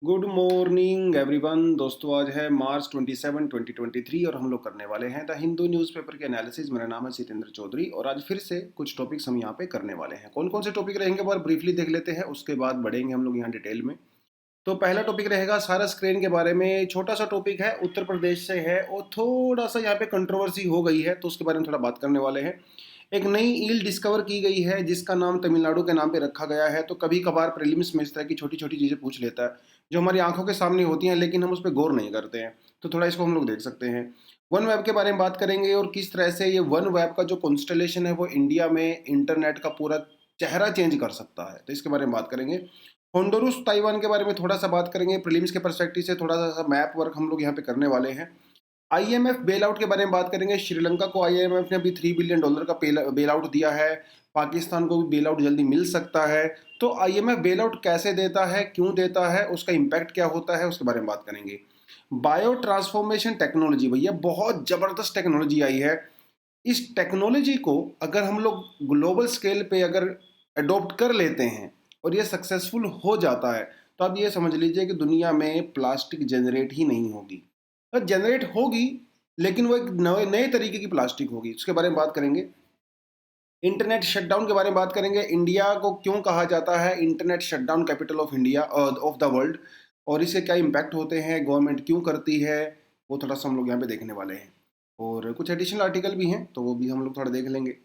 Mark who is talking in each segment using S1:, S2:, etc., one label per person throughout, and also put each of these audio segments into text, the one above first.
S1: Good morning everyone. दोस्तों आज है मार्च 27 2023 और हम लोग करने वाले हैं द हिंदू न्यूज़पेपर के एनालिसिस। मेरा नाम है सितेंद्र चौधरी और आज फिर से कुछ टॉपिक्स हम यहाँ पे करने वाले हैं। कौन कौन से टॉपिक रहेंगे बार ब्रीफली देख लेते हैं, उसके बाद बढ़ेंगे हम लोग यहाँ डिटेल में। तो पहला टॉपिक रहेगा सारस क्रेन के बारे में। छोटा सा टॉपिक है, उत्तर प्रदेश से है और थोड़ा सा यहाँ पे कंट्रोवर्सी हो गई है तो उसके बारे में थोड़ा बात करने वाले हैं। एक नई ईल डिस्कवर की गई है जिसका नाम तमिलनाडु के नाम पे रखा गया है। तो कभी कभार प्रीलिम्स में इस तरह की छोटी छोटी चीज़ें पूछ लेता है जो हमारी आंखों के सामने होती हैं लेकिन हम उस पर गौर नहीं करते हैं। तो थोड़ा इसको हम लोग देख सकते हैं। वन वेब के बारे में बात करेंगे और किस तरह से ये वन वेब का जो कॉन्स्टलेशन है वो इंडिया में इंटरनेट का पूरा चेहरा चेंज कर सकता है, तो इसके बारे में बात करेंगे। होंडुरुस ताइवान के बारे में थोड़ा सा बात करेंगे। प्रीलिम्स के पर्सपेक्टिव से थोड़ा सा मैप वर्क हम लोग यहाँ पे करने वाले हैं। आईएमएफ बेल आउट के बारे में बात करेंगे। श्रीलंका को आईएमएफ ने अभी $3 बिलियन का बेल आउट दिया है। पाकिस्तान को भी बेल आउट जल्दी मिल सकता है। तो आईएमएफ बेल आउट कैसे देता है, क्यों देता है, उसका इम्पैक्ट क्या होता है, उसके बारे में बात करेंगे। बायो ट्रांसफॉर्मेशन टेक्नोलॉजी, भैया बहुत जबरदस्त टेक्नोलॉजी आई है। इस टेक्नोलॉजी को अगर हम लोग ग्लोबल स्केल पे अगर अडॉप्ट कर लेते हैं और ये सक्सेसफुल हो जाता है तो आप ये समझ लीजिए कि दुनिया में प्लास्टिक जनरेट ही नहीं होगी। तो जनरेट होगी लेकिन वो एक नए नए तरीके की प्लास्टिक होगी, उसके बारे में बात करेंगे। इंटरनेट शटडाउन के बारे में बात करेंगे। इंडिया को क्यों कहा जाता है internet shutdown capital of India of the world, और इसके क्या इम्पैक्ट होते हैं, गवर्नमेंट क्यों करती है, वो थोड़ा सा हम लोग यहाँ पे देखने वाले हैं। और कुछ एडिशनल आर्टिकल भी हैं तो वो भी हम लोग थोड़ा देख लेंगे।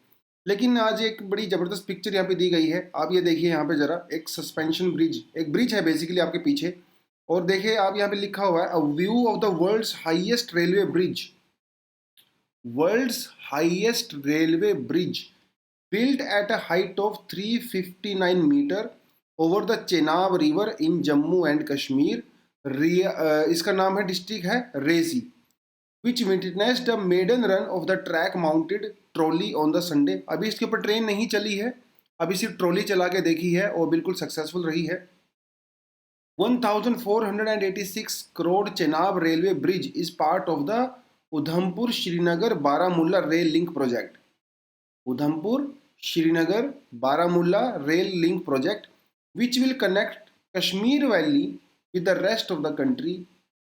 S1: लेकिन आज एक बड़ी ज़बरदस्त पिक्चर यहाँ पे दी गई है। आप ये देखिए यहाँ पे ज़रा, एक सस्पेंशन ब्रिज, एक ब्रिज है बेसिकली आपके पीछे। और देखिए आप यहाँ पे लिखा हुआ है a view of the world's highest railway bridge. World's highest railway bridge built at a height of 359 meter over the Chenab river in Jammu and Kashmir। इसका नाम है, डिस्ट्रिक्ट है रेसी। Which witnessed the maiden run of the track mounted trolley on the Sunday. अभी इसके ऊपर train नहीं चली है, अभी सिर्फ ट्रॉली चला के देखी है और बिल्कुल सक्सेसफुल रही है। 1486 crore Chenab railway bridge is part of the Udhampur Srinagar Baramulla rail link project. Udhampur Srinagar Baramulla rail link project which will connect Kashmir valley with the rest of the country.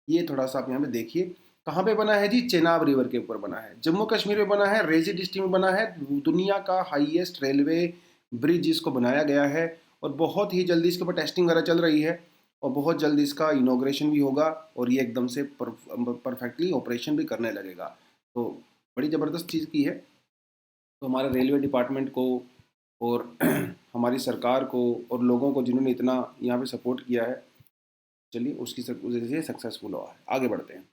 S1: ये थोड़ा सा आप यहाँ पे देखिए, कहाँ पे बना है जी, चेनाब रिवर के ऊपर बना है, जम्मू कश्मीर में बना है, रेजी डिस्ट्रिक्ट में बना है। दुनिया का हाईएस्ट रेलवे ब्रिज इसको बनाया गया है और बहुत ही जल्दी इसके ऊपर टेस्टिंग वगैरह चल रही है और बहुत जल्दी इसका इनॉग्रेशन भी होगा और ये एकदम से परफेक्टली ऑपरेशन भी करने लगेगा। तो बड़ी ज़बरदस्त चीज़ की है। तो हमारे रेलवे डिपार्टमेंट को और हमारी सरकार को और लोगों को जिन्होंने इतना यहाँ पे सपोर्ट किया है, चलिए उसकी वजह से सक्सेसफुल हुआ है। आगे बढ़ते हैं।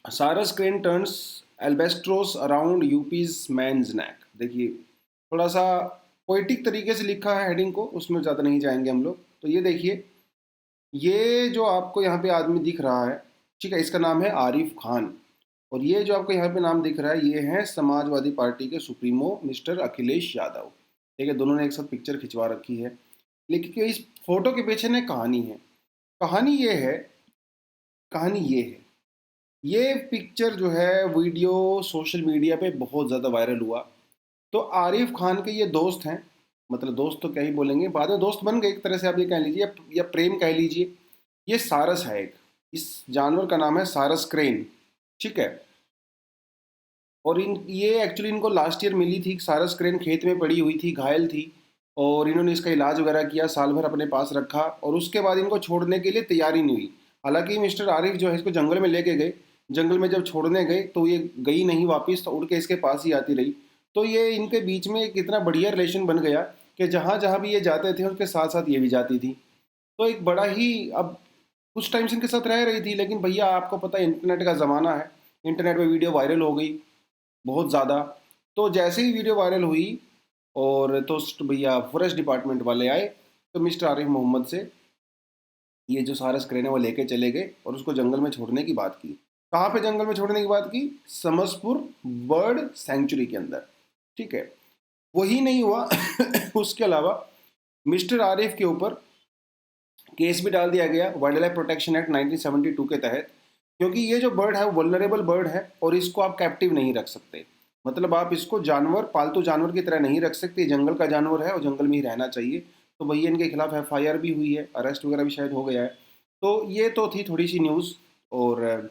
S1: Sarus crane turns albatross around UP's man's neck. देखिए थोड़ा सा पोइटिक तरीके से लिखा है हेडिंग को, उसमें ज़्यादा नहीं जाएंगे हम लोग। तो ये देखिए, ये जो आपको यहाँ पे आदमी दिख रहा है, ठीक है, इसका नाम है आरिफ खान। और ये जो आपको यहाँ पे नाम दिख रहा है ये है समाजवादी पार्टी के सुप्रीमो मिस्टर अखिलेश यादव। ठीक है, दोनों ने एक साथ पिक्चर खिंचवा रखी है। लेकिन इस फोटो के पीछे ने कहानी है। कहानी ये है, कहानी ये है, ये पिक्चर जो है वीडियो सोशल मीडिया पे बहुत ज़्यादा वायरल हुआ। तो आरिफ खान के ये दोस्त हैं, मतलब दोस्त तो क्या ही बोलेंगे, बाद में दोस्त बन गए एक तरह से आप ये कह लीजिए या प्रेम कह लीजिए। ये सारस है एक, इस जानवर का नाम है सारस क्रेन, ठीक है। और ये एक्चुअली इनको लास्ट ईयर मिली थी। सारस क्रेन खेत में पड़ी हुई थी, घायल थी, और इन्होंने इसका इलाज वगैरह किया, साल भर अपने पास रखा और उसके बाद इनको छोड़ने के लिए तैयारी नहीं हुई। हालांकि मिस्टर आरिफ जो है इसको जंगल में लेके गए, जंगल में जब छोड़ने गए तो ये गई नहीं वापस, तो उड़ के इसके पास ही आती रही। तो ये इनके बीच में एक इतना बढ़िया रिलेशन बन गया कि जहाँ जहाँ भी ये जाते थे उसके साथ साथ ये भी जाती थी। तो एक बड़ा ही, अब कुछ टाइम से इनके साथ रह रही थी, लेकिन भैया आपको पता है इंटरनेट का ज़माना है, इंटरनेट पे वीडियो वायरल हो गई बहुत ज़्यादा। तो जैसे ही वीडियो वायरल हुई और तो भैया फॉरेस्ट डिपार्टमेंट वाले आए तो मिस्टर आरिफ मोहम्मद से ये जो सारस क्रेन है वो लेके चले गए और उसको जंगल में छोड़ने की बात की। कहाँ पे जंगल में छोड़ने की बात की? समसपुर बर्ड सेंचुरी के अंदर, ठीक है। वही नहीं हुआ उसके अलावा मिस्टर आरिफ के ऊपर केस भी डाल दिया गया वाइल्ड लाइफ प्रोटेक्शन एक्ट 1972 के तहत, क्योंकि ये जो बर्ड है वो वल्नरेबल बर्ड है और इसको आप कैप्टिव नहीं रख सकते। मतलब आप इसको जानवर, पालतू जानवर की तरह नहीं रख सकते, जंगल का जानवर है और जंगल में ही रहना चाहिए। तो भैया इनके खिलाफ FIR भी हुई है, अरेस्ट वगैरह भी शायद हो गया है। तो ये तो थी थोड़ी सी न्यूज़। और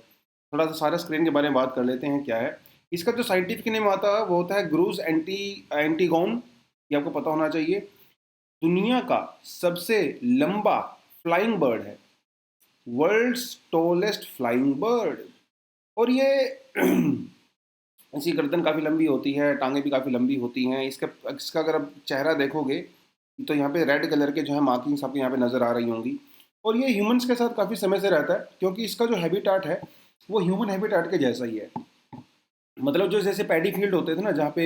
S1: थोड़ा सा सारा स्क्रीन के बारे में बात कर लेते हैं क्या है। इसका जो साइंटिफिक नेम आता है वो होता है ग्रूज एंटीगोन, ये आपको पता होना चाहिए। दुनिया का सबसे लंबा फ्लाइंग बर्ड है, वर्ल्ड्स टॉलेस्ट फ्लाइंग बर्ड। और ये इसकी गर्दन काफ़ी लंबी होती है, टांगे भी काफ़ी लंबी होती हैं। इसका अगर आप चेहरा देखोगे तो यहाँ पे रेड कलर के जो है मार्किंग्स आपको यहाँ पे नज़र आ रही होंगी। और ये ह्यूमंस के साथ काफ़ी समय से रहता है, क्योंकि इसका जो हैबिटाट है वो ह्यूमन हैबिटाट के जैसा ही है। मतलब जो जैसे पैडी फील्ड होते थे ना, जहाँ पे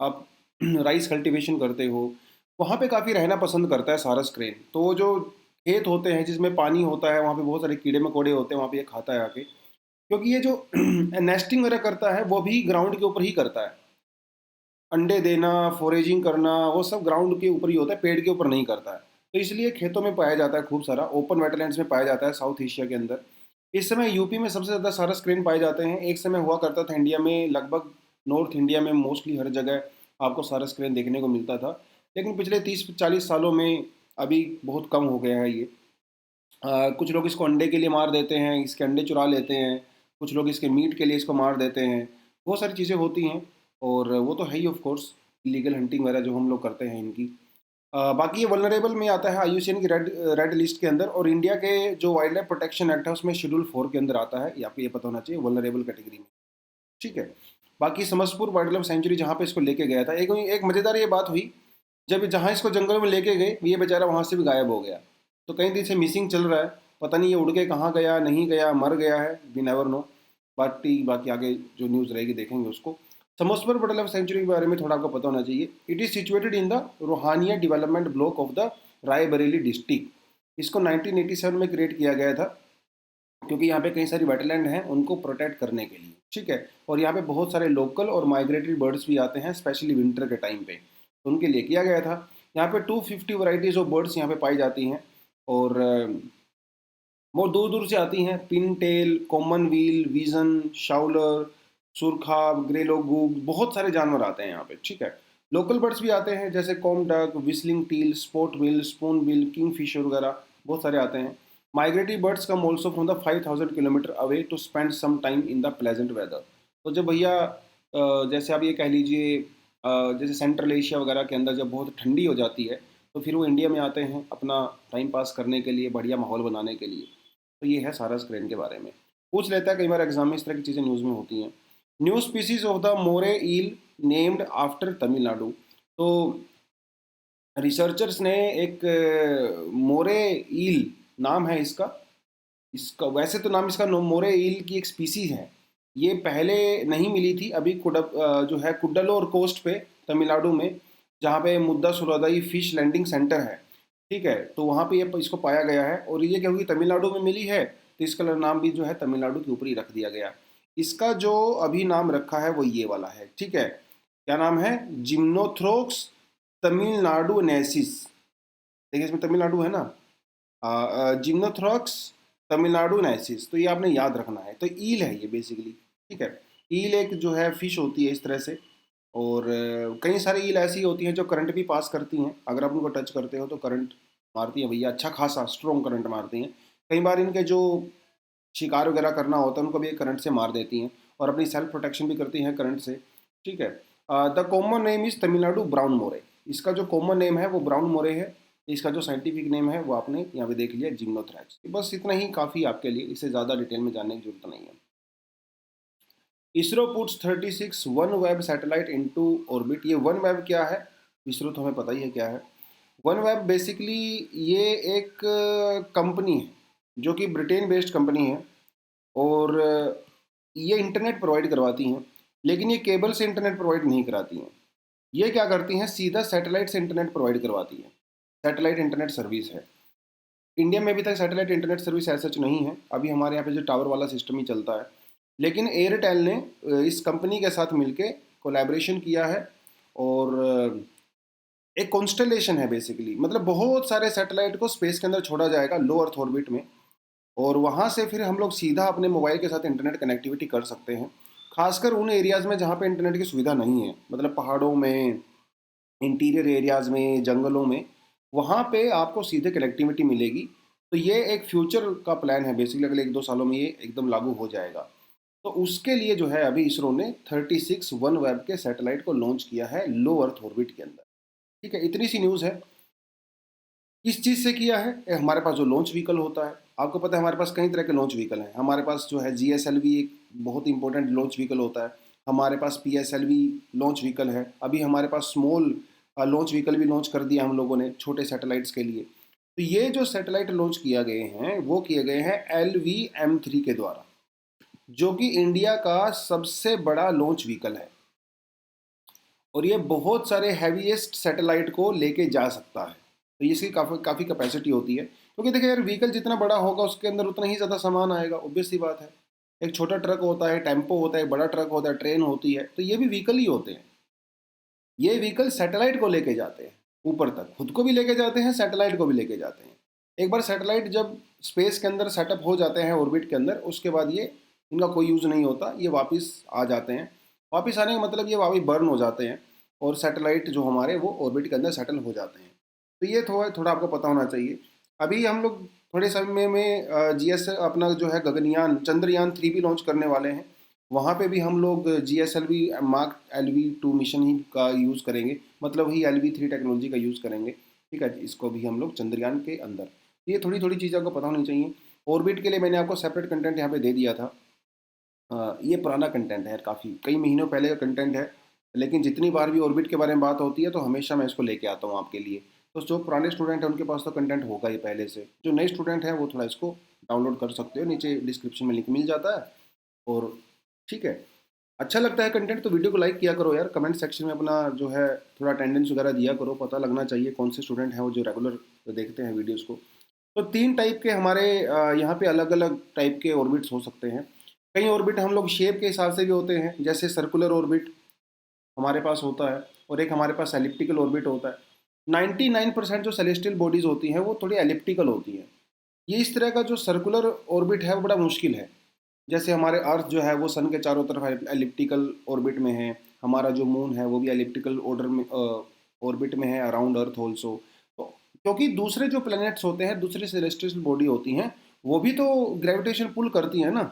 S1: आप राइस कल्टीवेशन करते हो, वहाँ पे काफ़ी रहना पसंद करता है सारस क्रेन। तो वो जो खेत होते हैं जिसमें पानी होता है, वहाँ पे बहुत सारे कीड़े मकोड़े होते हैं, वहाँ पे ये खाता है आके। क्योंकि ये जो नेस्टिंग वगैरह करता है वो भी ग्राउंड के ऊपर ही करता है। अंडे देना, फोरेजिंग करना, वो सब ग्राउंड के ऊपर ही होता है, पेड़ के ऊपर नहीं करता है। तो इसलिए खेतों में पाया जाता है खूब सारा, ओपन वेटलैंड्स में पाया जाता है साउथ एशिया के अंदर। इस समय यूपी में सबसे ज़्यादा सारस क्रेन पाए जाते हैं। एक समय हुआ करता था इंडिया में, लगभग नॉर्थ इंडिया में मोस्टली हर जगह आपको सारस क्रेन देखने को मिलता था। लेकिन पिछले 30-40 सालों में अभी बहुत कम हो गया है ये। कुछ लोग इसको अंडे के लिए मार देते हैं, इसके अंडे चुरा लेते हैं, कुछ लोग इसके मीट के लिए इसको मार देते हैं। बहुत सारी चीज़ें होती हैं, और वो तो है ही ऑफ कोर्स, इलीगल हंटिंग वगैरह जो हम लोग करते हैं इनकी। बाकी ये वल्नरेबल में आता है IUCN की रेड रेड लिस्ट के अंदर, और इंडिया के जो वाइल्ड लाइफ प्रोटेक्शन एक्ट है उसमें शेड्यूल 4 के अंदर आता है। ये आपको ये पता होना चाहिए, वल्नरेबल कैटेगरी में। ठीक है। बाकी समसपुर वाइल्ड लाइफ सेंचुरी जहाँ पे इसको लेके गया था, एक एक मज़ेदार ये बात हुई, जब जहाँ इसको जंगल में लेके गए ये बेचारा वहाँ से भी गायब हो गया। तो कई दिन से मिसिंग चल रहा है, पता नहीं ये उड़ के कहाँ गया, नहीं गया, मर गया है, वी नेवर नो। बाकी बाकी आगे जो न्यूज़ रहेगी देखेंगे उसको। समोसपुर वाइल्ड लाइफ सेंचुरी के बारे में थोड़ा आपको पता होना चाहिए। It is situated in the Rohania development block of the Raebareli district. इसको 1987 में क्रिएट किया गया था, क्योंकि यहाँ पे कई सारी वेटलैंड हैं उनको प्रोटेक्ट करने के लिए। ठीक है। और यहाँ पे बहुत सारे लोकल और माइग्रेटरी बर्ड्स भी आते हैं, स्पेशली विंटर के टाइम पे, तो उनके लिए किया गया था। यहाँ पे 250 वैरायटीज़ ऑफ बर्ड्स यहाँ पे पाई जाती हैं, और बहुत दूर दूर से आती हैं। Pintail, common teal, wigeon, shoveler, सुरखा, ग्रेलोगूग, बहुत सारे जानवर आते हैं यहाँ पे। ठीक है। लोकल बर्ड्स भी आते हैं, जैसे comb duck, whistling teal, spot bill, spoonbill, kingfisher वगैरह बहुत सारे आते हैं। Migratory birds come also from the 5000 kilometre away to spend some time in the pleasant weather. तो जब भैया जैसे आप ये कह लीजिए, जैसे सेंट्रल एशिया वगैरह के अंदर जब बहुत ठंडी हो जाती है, तो फिर वो इंडिया में आते हैं अपना टाइम पास करने के लिए, बढ़िया माहौल बनाने के लिए। तो ये है सारस क्रेन के बारे में। पूछ लेता है कई बार एग्जाम में, इस तरह की चीज़ें न्यूज़ में होती हैं। New species of the moray eel named after Tamil Nadu. तो रिसर्चर्स ने एक मोरे ईल नाम है इसका, इसका वैसे तो नाम इसका मोरे ईल की एक स्पीसीज है। ये पहले नहीं मिली थी, अभी जो है कुड्डलोर कोस्ट पे तमिलनाडु में, जहाँ पे मुद्दा सुरादाई फिश लैंडिंग सेंटर है। ठीक है। तो वहाँ पे ये इसको पाया गया है, और ये क्योंकि तमिलनाडु में मिली है तो इसका नाम भी जो है तमिलनाडु के ऊपर ही रख दिया गया। इसका जो अभी नाम रखा है वो ये वाला है। ठीक है। क्या नाम है? जिम्नोथ्रोक्स तमिलनाडुनेसिस। देखिए इसमें तमिलनाडु है ना, जिम्नोथ्रोक्स तमिलनाडुनेसिस, तो ये आपने याद रखना है। तो ईल है ये बेसिकली। ठीक है। ईल एक जो है फिश होती है इस तरह से, और कई सारी ईल ऐसी होती हैं जो करंट भी पास करती हैं, अगर आप उनको टच करते हो तो करंट मारती हैं भैया, अच्छा खासा स्ट्रॉन्ग करंट मारती हैं। कई बार इनके जो शिकार वगैरह करना होता है उनको भी करंट से मार देती हैं, और अपनी सेल्फ प्रोटेक्शन भी करती हैं करंट से। ठीक है। The common name is Tamil Nadu brown more. इसका जो कॉमन नेम है वो ब्राउन मोरे है। इसका जो साइंटिफिक नेम है वो आपने यहाँ पे देख लिया, जिम्नोथ्रैक्स। बस इतना ही काफ़ी आपके लिए, इससे ज़्यादा डिटेल में जानने की जरूरत नहीं है। ISRO puts 36 one web satellite into orbit. ये वन वेब क्या है? इसरो तो हमें पता ही है क्या है। वन वेब बेसिकली ये एक कंपनी है जो कि ब्रिटेन बेस्ड कंपनी है, और ये इंटरनेट प्रोवाइड करवाती हैं, लेकिन ये केबल से इंटरनेट प्रोवाइड नहीं कराती हैं। ये क्या करती हैं, सीधा सैटेलाइट से इंटरनेट प्रोवाइड करवाती हैं। सैटेलाइट इंटरनेट सर्विस है। इंडिया में अभी तक सैटेलाइट इंटरनेट सर्विस ऐसा सच नहीं है, अभी हमारे यहाँ पे जो टावर वाला सिस्टम ही चलता है। लेकिन एयरटेल ने इस कंपनी के साथ मिलके कोलैबोरेशन किया है, और एक कॉन्स्टलेशन है बेसिकली, मतलब बहुत सारे सैटेलाइट को स्पेस के अंदर छोड़ा जाएगा लो अर्थ ऑर्बिट में, और वहाँ से फिर हम लोग सीधा अपने मोबाइल के साथ इंटरनेट कनेक्टिविटी कर सकते हैं। खासकर उन एरियाज़ में जहाँ पे इंटरनेट की सुविधा नहीं है, मतलब पहाड़ों में, इंटीरियर एरियाज़ में, जंगलों में, वहाँ पे आपको सीधे कनेक्टिविटी मिलेगी। तो ये एक फ्यूचर का प्लान है, बेसिकली अगले 1-2 सालों में ये एकदम लागू हो जाएगा। तो उसके लिए जो है अभी इसरो ने 36 वन वेब के सैटेलाइट को लॉन्च किया है लो अर्थ ऑर्बिट के अंदर। ठीक है, इतनी सी न्यूज़ है। किस चीज़ से किया है? हमारे पास जो लॉन्च व्हीकल होता है, आपको पता है हमारे पास कई तरह के लॉन्च व्हीकल हैं। हमारे पास जो है GSLV एक बहुत इंपॉर्टेंट लॉन्च व्हीकल होता है। हमारे पास PSLV लॉन्च व्हीकल है। अभी हमारे पास स्मॉल लॉन्च व्हीकल भी लॉन्च कर दिया हम लोगों ने छोटे सैटेलाइट्स के लिए। तो ये जो सैटेलाइट लॉन्च किया गए हैं वो किए गए हैं LVM-3 के द्वारा, जो कि इंडिया का सबसे बड़ा लॉन्च व्हीकल है और ये बहुत सारे हैवीएस्ट सैटेलाइट को लेके जा सकता है। तो इसकी काफ़ी काफ़ी कैपेसिटी होती है, क्योंकि देखिए यार व्हीकल जितना बड़ा होगा उसके अंदर उतना ही ज़्यादा सामान आएगा, ऑब्वियस सी बात है। एक छोटा ट्रक होता है, टेम्पो होता है, एक बड़ा ट्रक होता है, ट्रेन होती है, तो ये भी व्हीकल ही होते हैं। ये व्हीकल सैटेलाइट को लेके जाते हैं ऊपर तक, खुद को भी लेके जाते हैं, सैटेलाइट को भी लेके जाते हैं। एक बार सैटेलाइट जब स्पेस के अंदर सेटअप हो जाते हैं ऑर्बिट के अंदर, उसके बाद ये इनका कोई यूज़ नहीं होता, ये वापस आ जाते हैं। वापस आने का मतलब ये वापस बर्न हो जाते हैं और सैटेलाइट जो हमारे वो ऑर्बिट के अंदर सेटल हो जाते हैं। तो ये थोड़ा थोड़ा आपको पता होना चाहिए। अभी हम लोग थोड़े समय में GS अपना जो है गगनयान चंद्रयान 3 भी लॉन्च करने वाले हैं। वहाँ पे भी हम लोग GSLV मार्क LV-2 मिशन ही का यूज़ करेंगे, मतलब ही LV-3 टेक्नोलॉजी का यूज़ करेंगे। ठीक है, इसको भी हम लोग चंद्रयान के अंदर। ये थोड़ी थोड़ी चीज़ें आपको पता होनी चाहिए। ऑर्बिट के लिए मैंने आपको सेपरेट कंटेंट यहाँ पे दे दिया था। ये पुराना कंटेंट है, काफ़ी कई महीनों पहले का कंटेंट है, लेकिन जितनी बार भी ऑर्बिट के बारे में बात होती है तो हमेशा मैं इसको लेके आता हूँ आपके लिए। तो जो पुराने स्टूडेंट हैं उनके पास तो कंटेंट होगा ही पहले से, जो नए स्टूडेंट हैं वो थोड़ा इसको डाउनलोड कर सकते हो, नीचे डिस्क्रिप्शन में लिंक मिल जाता है। और ठीक है, अच्छा लगता है कंटेंट तो वीडियो को लाइक किया करो यार, कमेंट सेक्शन में अपना जो है थोड़ा अटेंडेंस वगैरह दिया करो, पता लगना चाहिए कौन से स्टूडेंट हैं वो जो रेगुलर देखते हैं वीडियोज़ को। तो 3 टाइप के हमारे यहाँ पे अलग अलग टाइप के ऑर्बिट्स हो सकते हैं। कई ऑर्बिट हम लोग शेप के हिसाब से भी होते हैं, जैसे सर्कुलर ऑर्बिट हमारे पास होता है और एक हमारे पास एलिप्टिकल ऑर्बिट होता है। 99% जो सेलेस्टियल बॉडीज़ होती हैं वो थोड़ी एलिप्टिकल होती हैं। ये इस तरह का जो सर्कुलर ऑर्बिट है वो बड़ा मुश्किल है। जैसे हमारे अर्थ जो है वो सन के चारों तरफ एलिप्टिकल ऑर्बिट में है, हमारा जो मून है वो भी एलिप्टिकल ऑर्डर में ऑर्बिट में है अराउंड अर्थ ऑल्सो। तो क्योंकि दूसरे जो प्लैनेट्स होते हैं, दूसरी सेलेस्टियल बॉडी होती हैं, वो भी तो ग्रेविटेशन पुल करती हैं ना,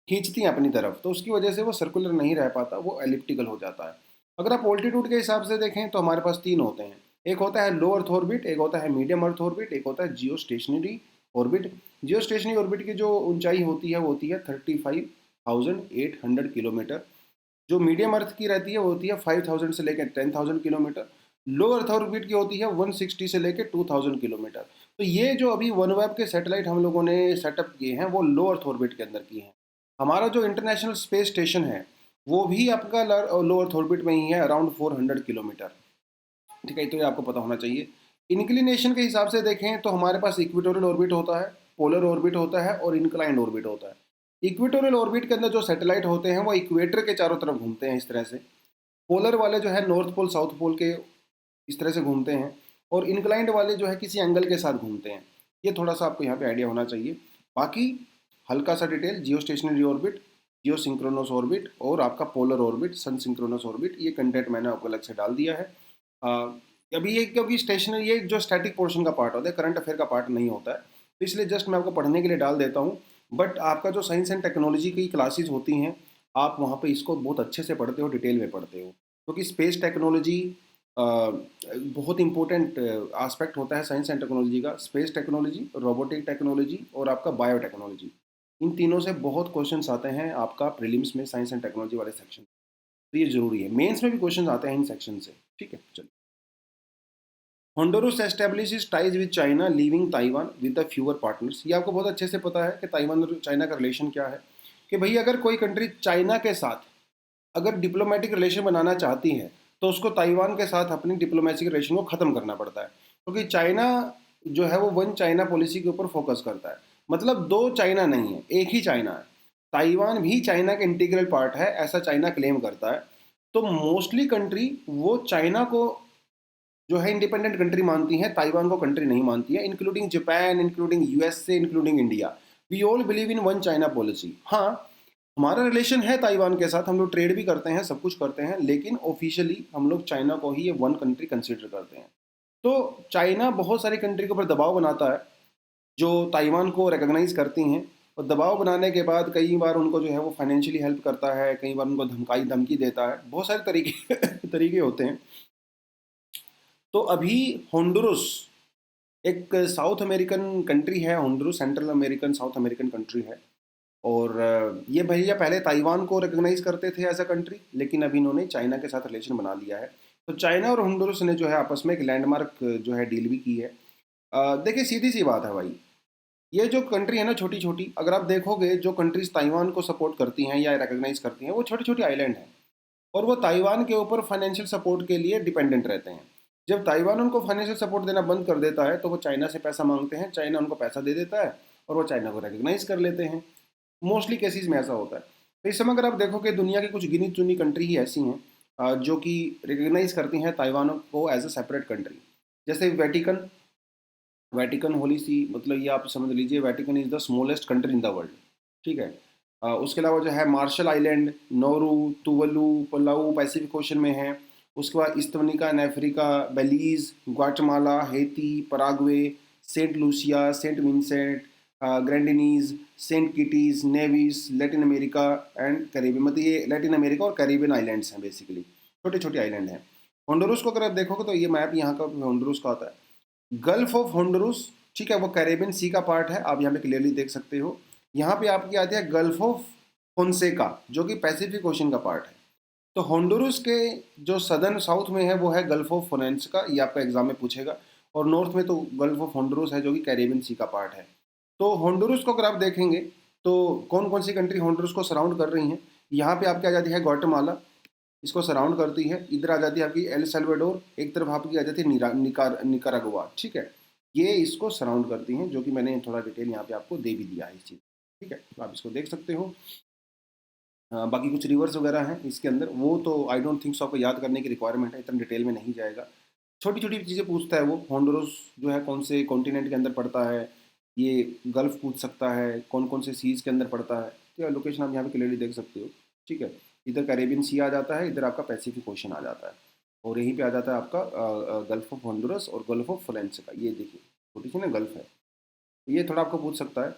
S1: खींचती हैं अपनी तरफ, तो उसकी वजह से वो सर्कुलर नहीं रह पाता, वो एलिप्टिकल हो जाता है। अगर आप ऑल्टीट्यूड के हिसाब से देखें तो हमारे पास 3 होते हैं। एक होता है लो अर्थ ऑर्बिट, एक होता है मीडियम अर्थ ऑर्बिट, एक होता है जियो स्टेशनरी ऑर्बिट। जियो स्टेशनरी ऑर्बिट की जो ऊंचाई होती है वो होती है 35,800 किलोमीटर। जो मीडियम अर्थ की रहती है वो होती है 5,000 से लेकर 10,000 किलोमीटर। लो अर्थ ऑर्बिट की होती है 160 से लेकर 2,000 किलोमीटर। तो ये जो अभी वनवेब के सैटेलाइट हम लोगों ने सेटअप किए हैं वो लो अर्थ ऑर्बिट के अंदर किए हैं। हमारा जो इंटरनेशनल स्पेस स्टेशन है वो भी आपका लो अर्थ ऑर्बिट में ही है, अराउंड 400 किलोमीटर। ठीक है, तो ये आपको पता होना चाहिए। इंक्लिनेशन के हिसाब से देखें तो हमारे पास इक्वेटोरियल ऑर्बिट होता है, पोलर ऑर्बिट होता है और इंक्लाइंड ऑर्बिट होता है। इक्वेटोरियल ऑर्बिट के अंदर जो सैटेलाइट होते हैं वो इक्वेटर के चारों तरफ घूमते हैं इस तरह से। पोलर वाले जो है नॉर्थ पोल साउथ पोल के इस तरह से घूमते हैं, और इंक्लाइंड वाले जो है किसी एंगल के साथ घूमते हैं। ये थोड़ा सा आपको यहाँ पे आइडिया होना चाहिए। बाकी हल्का सा डिटेल, जियो स्टेशनरी ऑर्बिट, जियो सिंक्रोनस ऑर्बिट और आपका पोलर ऑर्बिट, सन सिंक्रोनस ऑर्बिट, ये कंटेंट मैंने आपको अलग से डाल दिया है। अभी ये क्योंकि स्टेशनरी ये जो स्टैटिक पोर्शन का पार्ट होता है, करंट अफेयर का पार्ट नहीं होता है, तो इसलिए जस्ट मैं आपको पढ़ने के लिए डाल देता हूँ। बट आपका जो साइंस एंड टेक्नोलॉजी की क्लासेज होती हैं, आप वहाँ पे इसको बहुत अच्छे से पढ़ते हो, डिटेल में पढ़ते हो, क्योंकि स्पेस टेक्नोलॉजी बहुत इंपॉर्टेंट एस्पेक्ट होता है साइंस एंड टेक्नोलॉजी का। स्पेस टेक्नोलॉजी, रोबोटिक टेक्नोलॉजी और आपका बायोटेक्नोलॉजी, इन तीनों से बहुत क्वेश्चंस आते हैं आपका प्रीलिम्स में साइंस एंड टेक्नोलॉजी वाले सेक्शन। तो ये जरूरी है, मेंस में भी क्वेश्चंस आते हैं इन सेक्शन से। ठीक है, चलिए। Honduras establishes ties with China, leaving Taiwan with the fewer partners. ये आपको बहुत अच्छे से पता है कि ताइवान और चाइना का रिलेशन क्या है, कि भाई अगर कोई कंट्री चाइना के साथ अगर डिप्लोमेटिक रिलेशन बनाना चाहती है तो उसको ताइवान के साथ अपनी डिप्लोमेटिक रिलेशन को ख़त्म करना पड़ता है, क्योंकि चाइना जो है वो वन चाइना पॉलिसी के ऊपर फोकस करता है। मतलब दो चाइना नहीं है, एक ही चाइना है। ताइवान भी चाइना का इंटीग्रल पार्ट है, ऐसा चाइना क्लेम करता है। तो मोस्टली कंट्री वो चाइना को जो है इंडिपेंडेंट कंट्री मानती हैं, ताइवान को कंट्री नहीं मानती है, including Japan, including USA, including India. We all believe in one China policy. हाँ, हमारा रिलेशन है ताइवान के साथ, हम लोग ट्रेड भी करते हैं, सब कुछ करते हैं, लेकिन ऑफिशियली हम लोग चाइना को ही ये वन कंट्री कंसिडर करते हैं। तो चाइना बहुत सारी कंट्री के ऊपर दबाव बनाता है जो ताइवान को रिकॉग्नाइज करती हैं, और दबाव बनाने के बाद कई बार उनको जो है वो फाइनेंशियली हेल्प करता है, कई बार उनको धमकी देता है, बहुत सारे तरीके तरीके होते हैं। तो अभी होंडुरस एक साउथ अमेरिकन कंट्री है, Honduras central American south American country है। और ये भैया पहले ताइवान को रिकॉग्नाइज करते थे एज अ कंट्री, लेकिन अभी इन्होंने चाइना के साथ रिलेशन बना लिया है। तो चाइना और होंडुरस ने जो है आपस में एक लैंडमार्क जो है डील भी की है। देखिए सीधी सी बात है भाई, ये जो कंट्री है ना छोटी छोटी, अगर आप देखोगे जो कंट्रीज ताइवान को सपोर्ट करती हैं या रिकॉग्नाइज करती हैं वो छोटी छोटी आइलैंड हैं, और वो ताइवान के ऊपर फाइनेंशियल सपोर्ट के लिए डिपेंडेंट रहते हैं। जब ताइवान उनको फाइनेंशियल सपोर्ट देना बंद कर देता है तो वो चाइना से पैसा मांगते हैं, चाइना उनको पैसा दे देता है और वो चाइना को रिकॉग्नाइज कर लेते हैं। मोस्टली केसेस में ऐसा होता है। तो इस समय अगर आप देखो कि दुनिया की कुछ गिनी चुनी कंट्री ही ऐसी हैं जो कि रिकॉग्नाइज करती हैं ताइवान को एज अ सेपरेट कंट्री। जैसे वेटिकन, वेटिकन होली सी, मतलब ये आप समझ लीजिए Vatican is the smallest country in the world. ठीक है। उसके अलावा जो है Marshall island, Nauru, Tuvalu, Palau Pacific ocean में है। उसके बाद इस्तवनिका in Africa, Belize, Guatemala, Haiti, Paraguay, Saint Lucia, Saint Vincent, Grenadines, Saint Kitts, Nevis, Latin America and Caribbean, मतलब ये लैटिन अमेरिका और कैरिबियन आइलैंड्स हैं, बेसिकली छोटे छोटे आइलैंड हैं। होंडुरस को अगर आप देखोगे तो ये मैप यहाँ का होंडुरस का होता है। गल्फ ऑफ होंडुरस, ठीक है, वो कैरेबियन सी का पार्ट है, आप यहाँ पे क्लियरली देख सकते हो। यहाँ पे आपकी आती है गल्फ ऑफ फोंसेका जो कि पैसिफिक ओशन का पार्ट है। तो होंडुरस के जो सदर्न साउथ में है वो है गल्फ ऑफ फोनेंसिका, ये आपका एग्जाम में पूछेगा। और नॉर्थ में तो गल्फ ऑफ होंडुरस है जो कि कैरेबियन सी का पार्ट है। तो होंडुरस को अगर आप देखेंगे तो कौन कौन सी कंट्री होंडुरस को सराउंड कर रही हैं, यहाँ पे आपकी आ जाती है ग्वाटेमाला, इसको सराउंड करती है। इधर आ जाती है आपकी एल सल्वाडोर, एक तरफ आपकी आ जाती है निकारागुआ, ठीक है। ये इसको सराउंड करती हैं, जो कि मैंने थोड़ा डिटेल यहाँ पे आपको दे भी दिया है इस चीज़, ठीक है, तो आप इसको देख सकते हो। बाकी कुछ रिवर्स वगैरह हैं इसके अंदर, वो तो आई डोंट थिंक सो आपको याद करने की रिक्वायरमेंट है, इतना डिटेल में नहीं जाएगा। छोटी छोटी चीज़ें पूछता है वो। होंडुरस जो है कौन से कॉन्टिनेंट के अंदर पड़ता है, ये गल्फ पूछ सकता है, कौन कौन से सीज़ के अंदर पड़ता है, तो लोकेशन आप यहाँ पे क्लियरली देख सकते हो, ठीक है। इधर कैरेबियन सी आ जाता है, इधर आपका पैसिफिक ओशन आ जाता है, और यहीं पे आ जाता है आपका गल्फ ऑफ होंडुरस और गल्फ ऑफ फ्लोरेंस का, ये देखिए छोटी सी ना गल्फ है। ये थोड़ा आपको पूछ सकता है।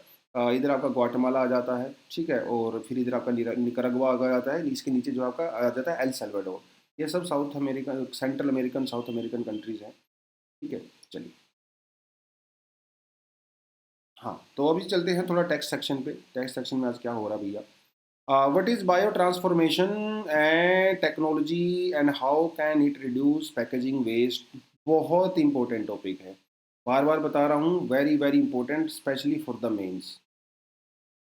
S1: इधर आपका ग्वाटेमाला आ जाता है, ठीक है, और फिर इधर आपका निकरागुआ आ जाता है, इसके नीचे जो आपका आ जाता है एल सल्वाडोर। ये सब south American, central American, south American countries हैं, ठीक है। चलिए, हाँ, तो अभी चलते हैं थोड़ा टेक्स्ट सेक्शन पे। टेक्स्ट सेक्शन में आज क्या हो रहा है भैया। What is biotransformation and technology and how can it reduce packaging waste. बहुत इंपॉर्टेंट टॉपिक है, बार बार बता रहा हूँ, very very important, specially for the mains.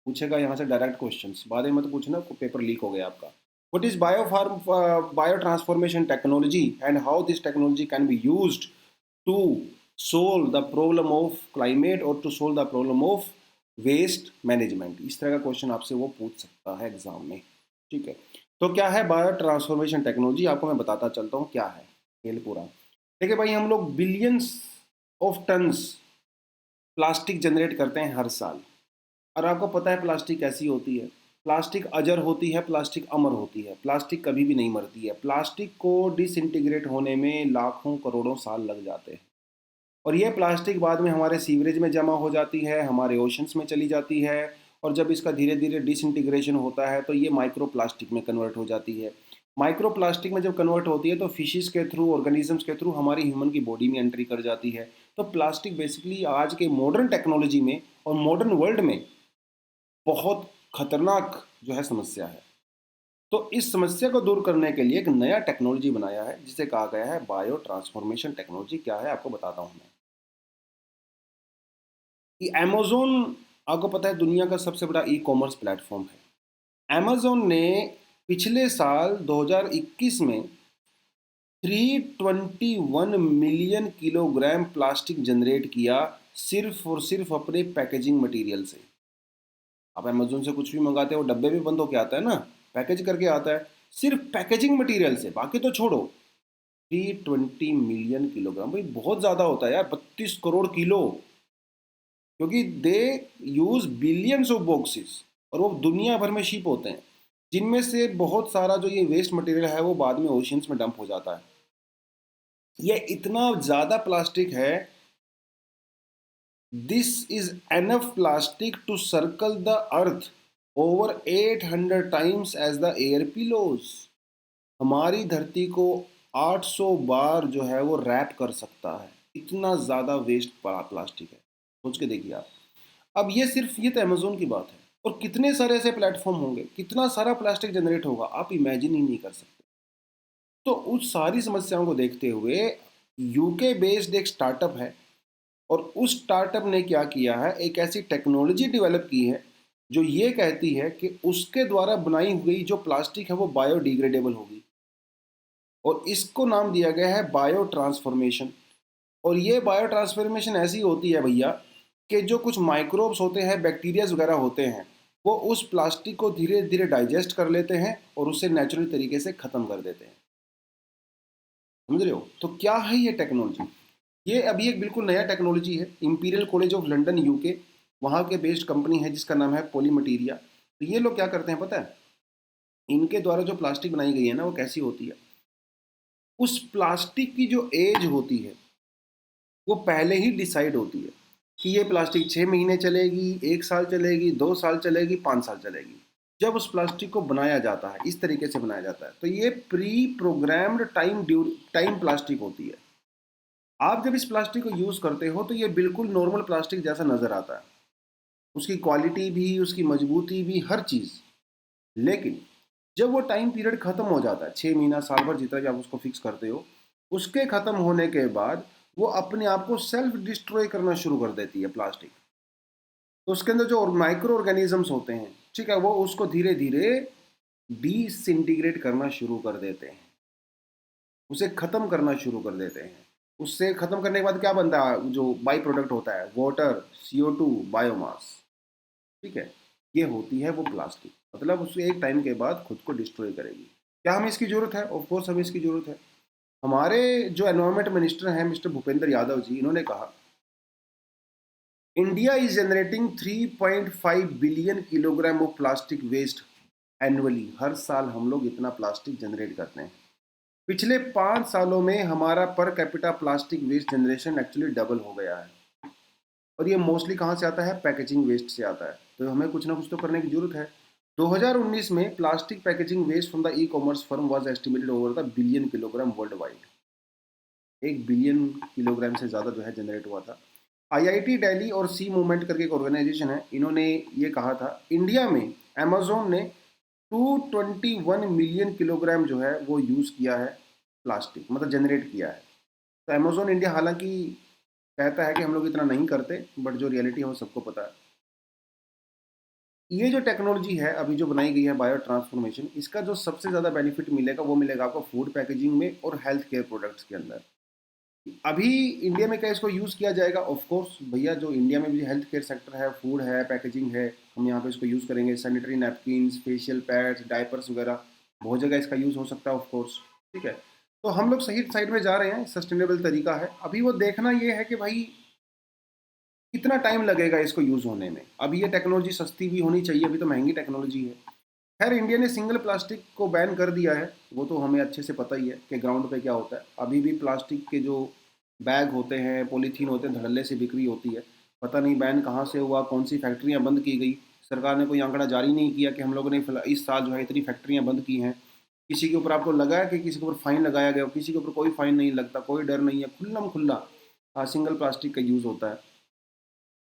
S1: पूछेगा यहाँ से डायरेक्ट क्वेश्चंस, बाद में मत पूछना पेपर लीक हो गया आपका। What is bio transformation technology and how this technology can be used to solve the problem of climate और to solve the problem of waste management. इस तरह का क्वेश्चन आपसे वो पूछ सकता है एग्जाम में, ठीक है। तो क्या है बायो ट्रांसफॉर्मेशन टेक्नोलॉजी, आपको मैं बताता चलता हूँ क्या है खेल पूरा। देखिए भाई, हम लोग billions of tons plastic generate करते हैं हर साल, और आपको पता है प्लास्टिक कैसी होती है। प्लास्टिक अजर होती है, प्लास्टिक अमर होती है, प्लास्टिक कभी भी नहीं मरती है। प्लास्टिक को डिसइंटीग्रेट होने में लाखों करोड़ों साल लग जाते हैं, और ये प्लास्टिक बाद में हमारे सीवरेज में जमा हो जाती है, हमारे ओशंस में चली जाती है, और जब इसका धीरे धीरे डिसइंटीग्रेशन होता है तो ये माइक्रो प्लास्टिक में कन्वर्ट हो जाती है। माइक्रो प्लास्टिक में जब कन्वर्ट होती है तो फिशिस के थ्रू, ऑर्गेनिजम्स के थ्रू हमारी ह्यूमन की बॉडी में एंट्री कर जाती है। तो प्लास्टिक बेसिकली आज के मॉडर्न टेक्नोलॉजी में और मॉडर्न वर्ल्ड में बहुत खतरनाक जो है समस्या है। तो इस समस्या को दूर करने के लिए एक नया टेक्नोलॉजी बनाया है जिसे कहा गया है बायो ट्रांसफॉर्मेशन टेक्नोलॉजी। क्या है आपको बताता हूं मैं। कि अमेज़न, आपको पता है दुनिया का सबसे बड़ा ई कॉमर्स प्लेटफॉर्म है। अमेज़न ने पिछले साल 2021 में 321 मिलियन किलोग्राम प्लास्टिक जनरेट किया, सिर्फ और सिर्फ अपने पैकेजिंग मटेरियल से। आप अमेज़न से कुछ भी मंगाते हो डब्बे में बंद होके आता है ना, पैकेज करके आता है, सिर्फ पैकेजिंग मटेरियल से, बाकी तो छोड़ो। 320 मिलियन किलोग्राम, भाई बहुत ज़्यादा होता है यार, 32 करोड़ किलो, क्योंकि दे यूज बिलियंस ऑफ बॉक्सेस, और वो दुनिया भर में शिप होते हैं, जिनमें से बहुत सारा जो ये वेस्ट मटेरियल है वो बाद में ओशियंस में डंप हो जाता है। ये इतना ज़्यादा प्लास्टिक है, this is enough plastic to circle the earth over 800 times as the air pillows. हमारी धरती को 800 बार जो है वो रैप कर सकता है। इतना ज़्यादा वेस्ट प्लास्टिक है, सोच के देखिए आप। अब ये तो अमेजोन की बात है, और कितने सारे ऐसे प्लेटफॉर्म होंगे, कितना सारा प्लास्टिक जनरेट होगा, आप इमेजिन ही नहीं कर सकते। तो उस सारी समस्याओं को देखते हुए यूके बेस्ड एक स्टार्टअप है, और उस स्टार्टअप ने क्या किया है, एक ऐसी टेक्नोलॉजी डेवलप की है जो ये कहती है कि उसके द्वारा बनाई हुई जो प्लास्टिक है वो बायोडिग्रेडेबल होगी, और इसको नाम दिया गया है बायो ट्रांसफॉर्मेशन। और ये बायो ट्रांसफॉर्मेशन ऐसी होती है भैया कि जो कुछ माइक्रोब्स होते हैं, बैक्टीरियाज वगैरह होते हैं, वो उस प्लास्टिक को धीरे धीरे डाइजेस्ट कर लेते हैं और उसे नेचुरल तरीके से ख़त्म कर देते हैं। समझ रहे हो? तो क्या है ये टेक्नोलॉजी? ये अभी एक बिल्कुल नया टेक्नोलॉजी है। Imperial college of London UK, वहाँ के बेस्ड कंपनी है जिसका नाम है पॉली मटीरिया। तो ये लोग क्या करते हैं पता है, इनके द्वारा जो प्लास्टिक बनाई गई है ना, वो कैसी होती है, उस प्लास्टिक की जो एज होती है वो पहले ही डिसाइड होती है कि ये प्लास्टिक 6 महीने चलेगी, 1 साल चलेगी, 2 साल चलेगी, 5 साल चलेगी। जब उस प्लास्टिक को बनाया जाता है, इस तरीके से बनाया जाता है, तो ये प्री प्रोग्राम्ड टाइम प्लास्टिक होती है। आप जब इस प्लास्टिक को यूज़ करते हो तो ये बिल्कुल नॉर्मल प्लास्टिक जैसा नज़र आता है, उसकी क्वालिटी भी, उसकी मजबूती भी, हर चीज़। लेकिन जब वो टाइम पीरियड ख़त्म हो जाता है, 6 महीना, साल भर, जितना भी आप उसको फिक्स करते हो, उसके ख़त्म होने के बाद वो अपने आप को सेल्फ डिस्ट्रॉय करना शुरू कर देती है प्लास्टिक। तो उसके अंदर जो माइक्रो ऑर्गेनिजम्स होते हैं, ठीक है, वो उसको धीरे धीरे डिसइंटीग्रेट करना शुरू कर देते हैं, उसे ख़त्म करना शुरू कर देते हैं। उससे ख़त्म करने के बाद क्या बनता है, जो बाई प्रोडक्ट होता है, वाटर, CO2, बायोमास। ठीक है, ये होती है वो प्लास्टिक। मतलब उसके एक टाइम के बाद खुद को डिस्ट्रॉय करेगी। क्या हमें इसकी ज़रूरत है? ऑफ कोर्स हमें इसकी ज़रूरत है। हमारे जो एनवायरमेंट मिनिस्टर हैं मिस्टर भूपेंद्र यादव जी, इन्होंने कहा India is generating 3.5 billion kilogram of plastic waste annually. हर साल हम लोग इतना प्लास्टिक जनरेट करते हैं। पिछले 5 सालों में हमारा per capita plastic waste generation actually double हो गया है। और ये मोस्टली कहाँ से आता है? पैकेजिंग वेस्ट से आता है। तो हमें कुछ ना कुछ तो करने की जरूरत है। 2019 में plastic packaging waste from the ecommerce firm was estimated over the billion kilogram worldwide. 1 billion kilogram से ज़्यादा जो है जनरेट हुआ था। IIT दिल्ली और सी मूवमेंट करके एक ऑर्गेनाइजेशन है, इन्होंने ये कहा था इंडिया में अमेजोन ने 221 मिलियन किलोग्राम जो है वो यूज़ किया है प्लास्टिक, मतलब जनरेट किया है। तो अमेजोन इंडिया हालांकि कहता है कि हम लोग इतना नहीं करते, बट जो रियलिटी है वो सबको पता है। ये जो टेक्नोलॉजी है अभी जो बनाई गई है बायो ट्रांसफॉर्मेशन, इसका जो सबसे ज़्यादा बेनिफिट मिलेगा वो मिलेगा आपको फूड पैकेजिंग में और हेल्थ केयर प्रोडक्ट्स के अंदर। अभी इंडिया में क्या इसको यूज़ किया जाएगा? ऑफ कोर्स भैया, जो इंडिया में भी हेल्थ केयर सेक्टर है, फूड है, पैकेजिंग है, हम यहाँ पे इसको यूज़ करेंगे। Sanitary napkins, facial pads, diapers वगैरह, बहुत जगह इसका यूज़ हो सकता है ऑफ कोर्स। ठीक है, तो हम लोग सही साइड में जा रहे हैं, सस्टेनेबल तरीका है। अभी वो देखना ये है कि भाई कितना टाइम लगेगा इसको यूज़ होने में। अभी ये टेक्नोलॉजी सस्ती भी होनी चाहिए, अभी तो महंगी टेक्नोलॉजी है। खैर, इंडिया ने सिंगल प्लास्टिक को बैन कर दिया है, वो तो हमें अच्छे से पता ही है कि ग्राउंड पे क्या होता है। अभी भी प्लास्टिक के जो बैग होते हैं, पॉलीथीन होते हैं, धड़ल्ले से बिक्री होती है। पता नहीं बैन कहाँ से हुआ, कौन सी फैक्ट्रियाँ बंद की गई। सरकार ने कोई आंकड़ा जारी नहीं किया कि हम लोगों ने इस साल जो है इतनी फैक्ट्रियाँ बंद की हैं। किसी के ऊपर आपको लगा है कि किसी के ऊपर फाइन लगाया गया? किसी के ऊपर कोई फाइन नहीं लगता, कोई डर नहीं है, खुल्लम खुल्ला सिंगल प्लास्टिक का यूज़ होता है।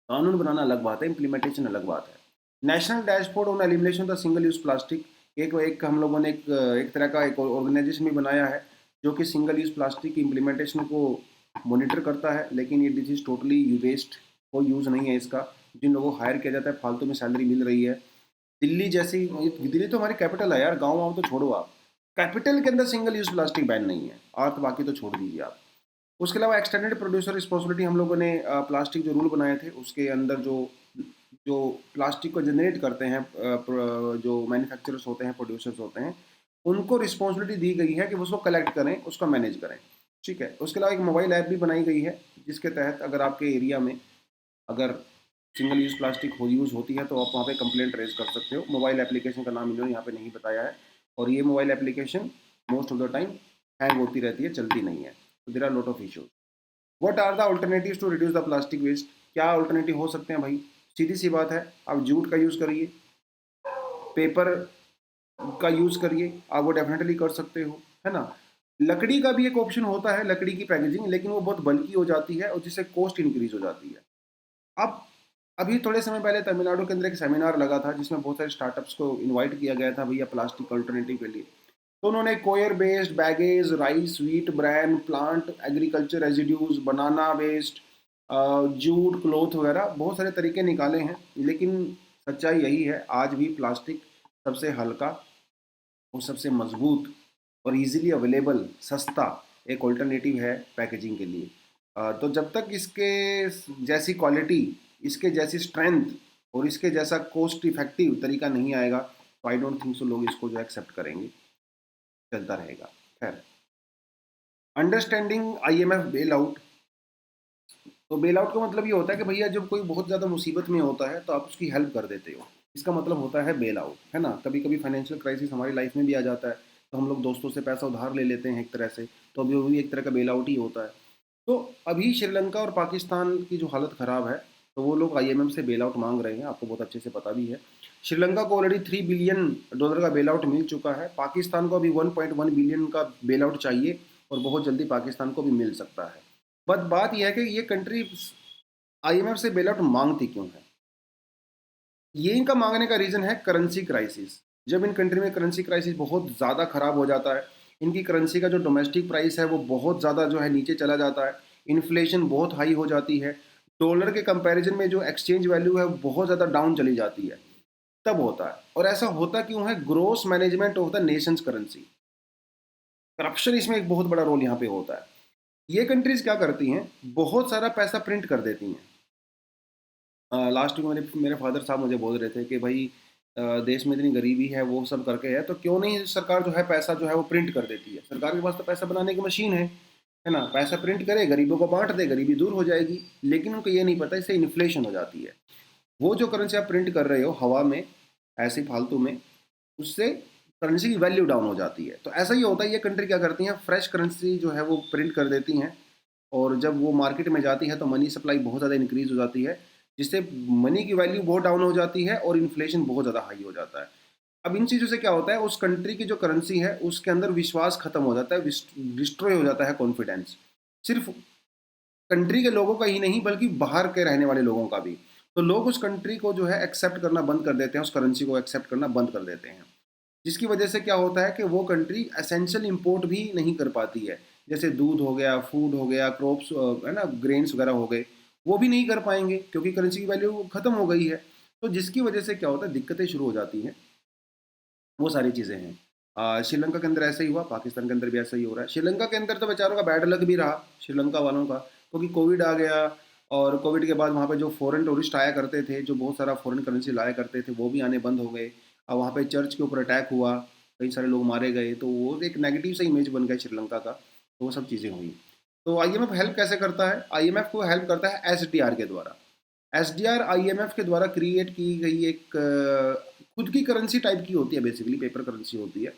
S1: कानून बनाना अलग बात है, इम्प्लीमेंटेशन अलग बात है। National dashboard on elimination the single use plastic, एक हम लोगों ने एक तरह का एक ऑर्गेनाइजेशन भी बनाया है जो कि सिंगल यूज़ प्लास्टिक की इम्प्लीमेंटेशन को मॉनिटर करता है। लेकिन ये दिस इज़ टोटली वेस्ट, कोई यूज़ नहीं है इसका। जिन लोगों को हायर किया जाता है फालतू में सैलरी मिल रही है। दिल्ली जैसी, दिल्ली तो हमारी कैपिटल है यार, गाँव वाँव तो छोड़ो आप, कैपिटल के अंदर सिंगल यूज़ प्लास्टिक बैन नहीं है, और तो बाकी तो छोड़ दीजिए आप। उसके अलावा एक्सटेंडेड प्रोड्यूसर रिस्पॉन्सिबिलिटी, हम लोगों ने प्लास्टिक जो रूल बनाए थे उसके अंदर जो जो प्लास्टिक को जनरेट करते हैं, जो मैन्युफैक्चरर्स होते हैं, प्रोड्यूसर्स होते हैं, उनको रिस्पॉन्सिबिलिटी दी गई है कि वो उसको कलेक्ट करें, उसको मैनेज करें। ठीक है, उसके अलावा एक मोबाइल ऐप भी बनाई गई है जिसके तहत अगर आपके एरिया में अगर सिंगल यूज़ प्लास्टिक हो यूज़ होती है तो आप वहाँ पे कंप्लेंट रेज कर सकते हो। मोबाइल एप्लीकेशन का नाम इन्होंने यहाँ पे नहीं बताया है, और ये mobile application most of the time hang होती रहती है, चलती नहीं है। There are lot of issues. What are the alternatives to reduce the plastic waste? क्या अल्टरनेटिव हो सकते हैं भाई? सीधी सी बात है, आप जूट का यूज़ करिए, पेपर का यूज़ करिए, आप वो डेफिनेटली कर सकते हो, है ना। लकड़ी का भी एक ऑप्शन होता है, लकड़ी की पैकेजिंग, लेकिन वो बहुत बल्की हो जाती है और जिससे कॉस्ट इंक्रीज हो जाती है। अब अभी थोड़े समय पहले तमिलनाडु के अंदर एक सेमिनार लगा था जिसमें बहुत सारे स्टार्टअप्स को इनवाइट किया गया था भैया प्लास्टिक अल्टरनेटिव के लिए। तो उन्होंने coir based bagasse, rice, wheat bran, plant agriculture residues, banana waste, jute, cloth वगैरह बहुत सारे तरीके निकाले हैं। लेकिन सच्चाई यही है, आज भी प्लास्टिक सबसे हल्का और सबसे मजबूत और इजीली अवेलेबल सस्ता एक ऑल्टरनेटिव है पैकेजिंग के लिए। तो जब तक इसके जैसी क्वालिटी, इसके जैसी स्ट्रेंथ और इसके जैसा कॉस्ट इफेक्टिव तरीका नहीं आएगा, तो आई डोंट थिंक सो लोग इसको जो एक्सेप्ट करेंगे, चलता रहेगा। खैर, अंडरस्टैंडिंग आईएमएफ बेल आउट। तो बेल आउट का मतलब ये होता है कि भैया जब कोई बहुत ज़्यादा मुसीबत में होता है तो आप उसकी हेल्प कर देते हो, इसका मतलब होता है बेल आउट, है ना। कभी कभी फाइनेंशियल क्राइसिस हमारी लाइफ में भी आ जाता है, तो हम लोग दोस्तों से पैसा उधार ले लेते हैं एक तरह से, तो अभी वो भी एक तरह का बेल आउट ही होता है। तो अभी श्रीलंका और पाकिस्तान की जो हालत ख़राब है, तो वो लोग आईएमएफ से बेल आउट मांग रहे हैं, आपको बहुत अच्छे से पता भी है। श्रीलंका को ऑलरेडी $3 बिलियन का बेल आउट मिल चुका है, पाकिस्तान को अभी 1.1 बिलियन का बेल आउट चाहिए और बहुत जल्दी पाकिस्तान को भी मिल सकता है। बट बात यह है कि ये कंट्री आईएमएफ से बेल आउट मांगती क्यों है? ये इनका मांगने का रीज़न है करेंसी क्राइसिस। जब इन कंट्री में करेंसी क्राइसिस बहुत ज़्यादा ख़राब हो जाता है, इनकी करेंसी का जो डोमेस्टिक प्राइस है वो बहुत ज़्यादा जो है नीचे चला जाता है, इन्फ्लेशन बहुत हाई हो जाती है, डॉलर के कंपैरिजन में जो एक्सचेंज वैल्यू है वो बहुत ज़्यादा डाउन चली जाती है, तब होता है। और ऐसा होता क्यों है? Gross management of the nation's currency, corruption इसमें एक बहुत बड़ा रोल यहाँ पे होता है। ये कंट्रीज क्या करती हैं, बहुत सारा पैसा प्रिंट कर देती हैं। लास्ट वीक मेरे मेरे फादर साहब मुझे बोल रहे थे कि भाई देश में इतनी गरीबी है, वो सब करके है, तो क्यों नहीं सरकार जो है पैसा जो है वो प्रिंट कर देती है। सरकार के पास तो पैसा बनाने की मशीन है ना, पैसा प्रिंट करे, गरीबों को बांट दे, गरीबी दूर हो जाएगी। लेकिन उनको ये नहीं पता इससे इन्फ्लेशन हो जाती है। वो जो करेंसी आप प्रिंट कर रहे हो हवा में, ऐसे फालतू में, उससे करेंसी की वैल्यू डाउन हो जाती है। तो ऐसा ही होता है, ये कंट्री क्या करती हैं, फ्रेश करेंसी जो है वो प्रिंट कर देती हैं, और जब वो मार्केट में जाती है तो मनी सप्लाई बहुत ज़्यादा इंक्रीज हो जाती है, जिससे मनी की वैल्यू बहुत डाउन हो जाती है और इन्फ्लेशन बहुत ज़्यादा हाई हो जाता है। अब इन चीज़ों से क्या होता है, उस कंट्री की जो करेंसी है उसके अंदर विश्वास खत्म हो जाता है, डिस्ट्रॉय हो जाता है कॉन्फिडेंस, सिर्फ कंट्री के लोगों का ही नहीं बल्कि बाहर के रहने वाले लोगों का भी। तो लोग उस कंट्री को जो है एक्सेप्ट करना बंद कर देते हैं, उस करेंसी को एक्सेप्ट करना बंद कर देते हैं, जिसकी वजह से क्या होता है कि वो कंट्री एसेंशियल इंपोर्ट भी नहीं कर पाती है। जैसे दूध हो गया, फूड हो गया, क्रॉप्स है ना, ग्रेन्स वगैरह हो गए, वो भी नहीं कर पाएंगे क्योंकि करेंसी की वैल्यू खत्म हो गई है। तो जिसकी वजह से क्या होता है, दिक्कतें शुरू हो जाती हैं। वो सारी चीज़ें हैं। श्रीलंका के अंदर ऐसा ही हुआ, पाकिस्तान के अंदर भी ऐसा ही हो रहा है। श्रीलंका के अंदर तो बेचारों का बैड लक भी रहा, श्रीलंका वालों का, क्योंकि कोविड आ गया, और कोविड के बाद वहाँ पे जो फॉरेन टूरिस्ट आया करते थे, जो बहुत सारा फॉरेन करेंसी लाया करते थे, वो भी आने बंद हो गए। अब वहाँ पे चर्च के ऊपर अटैक हुआ, कई सारे लोग मारे गए, तो वो एक नेगेटिव सा इमेज बन गया श्रीलंका का। तो वो सब चीज़ें हुई। तो आईएमएफ हेल्प कैसे करता है? आईएमएफ को हेल्प करता है एसडीआर के द्वारा। एसडीआर आईएमएफ के द्वारा क्रिएट की गई एक खुद की करेंसी टाइप की होती है, बेसिकली पेपर करेंसी होती है।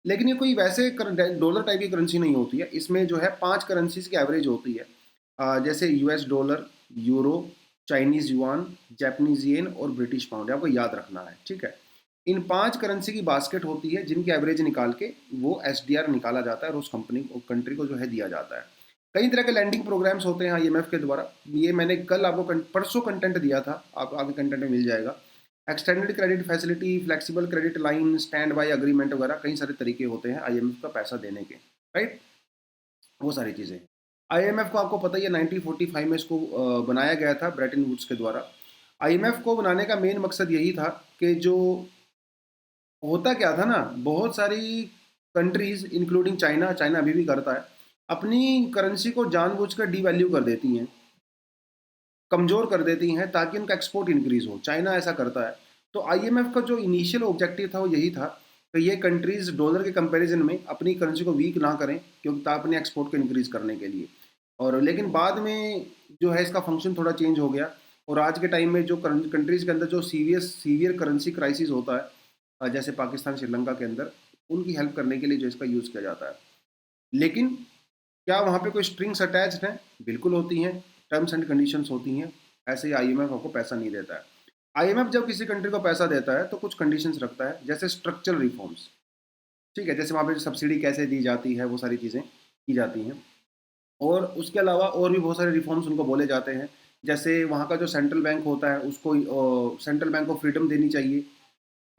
S1: लेकिन ये कोई वैसे डॉलर टाइप की करेंसी नहीं होती है, इसमें जो है 5 करेंसीज की एवरेज होती है। जैसे US dollar, euro, Chinese yuan, Japanese yen और ब्रिटिश पाउंड, आपको याद रखना है, ठीक है। इन 5 करेंसी की बास्केट होती है जिनकी एवरेज निकाल के वो एसडीआर निकाला जाता है और उस कंपनी को, कंट्री को जो है दिया जाता है। कई तरह के लैंडिंग प्रोग्राम्स होते हैं आईएमएफ के द्वारा। ये मैंने कल आपको परसों कंटेंट दिया था, आप आगे कंटेंट में मिल जाएगा। Extended credit facility, flexible credit line, stand by agreement वगैरह कई सारे तरीके होते हैं आईएमएफ का पैसा देने के, राइट। वो सारी चीज़ें हैं। आईएमएफ को आपको पता ही है 1945 में इसको बनाया गया था ब्रेटन वुड्स के द्वारा। आईएमएफ को बनाने का मेन मकसद यही था कि जो होता क्या था ना, बहुत सारी कंट्रीज इंक्लूडिंग चाइना, चाइना अभी भी करता है, अपनी करेंसी को जानबूझकर डीवैल्यू कर देती हैं, कमज़ोर कर देती हैं ताकि उनका एक्सपोर्ट इंक्रीज हो। चाइना ऐसा करता है। तो आईएमएफ का जो इनिशियल ऑब्जेक्टिव था वो यही था कि ये कंट्रीज डॉलर के कंपैरिजन में अपनी करेंसी को वीक ना करें, क्योंकि अपने एक्सपोर्ट को इंक्रीज करने के लिए। और लेकिन बाद में जो है इसका फंक्शन थोड़ा चेंज हो गया, और आज के टाइम में जो कंट्रीज के अंदर जो सीवियर करेंसी क्राइसिस होता है, जैसे पाकिस्तान, श्रीलंका के अंदर, उनकी हेल्प करने के लिए जो इसका यूज़ किया जाता है। लेकिन क्या वहाँ पे कोई स्ट्रिंग्स अटैच्ड हैं? बिल्कुल होती हैं, टर्म्स एंड कंडीशंस होती हैं। ऐसे ही आईएमएफ आपको पैसा नहीं देता है। आईएमएफ जब किसी कंट्री को पैसा देता है तो कुछ कंडीशंस रखता है, जैसे स्ट्रक्चरल रिफॉर्म्स, ठीक है? जैसे वहाँ पे सब्सिडी कैसे दी जाती है, वो सारी चीज़ें की जाती हैं। और उसके अलावा और भी बहुत सारे रिफॉर्म्स उनको बोले जाते हैं। जैसे वहाँ का जो सेंट्रल बैंक होता है उसको सेंट्रल बैंक को फ्रीडम देनी चाहिए।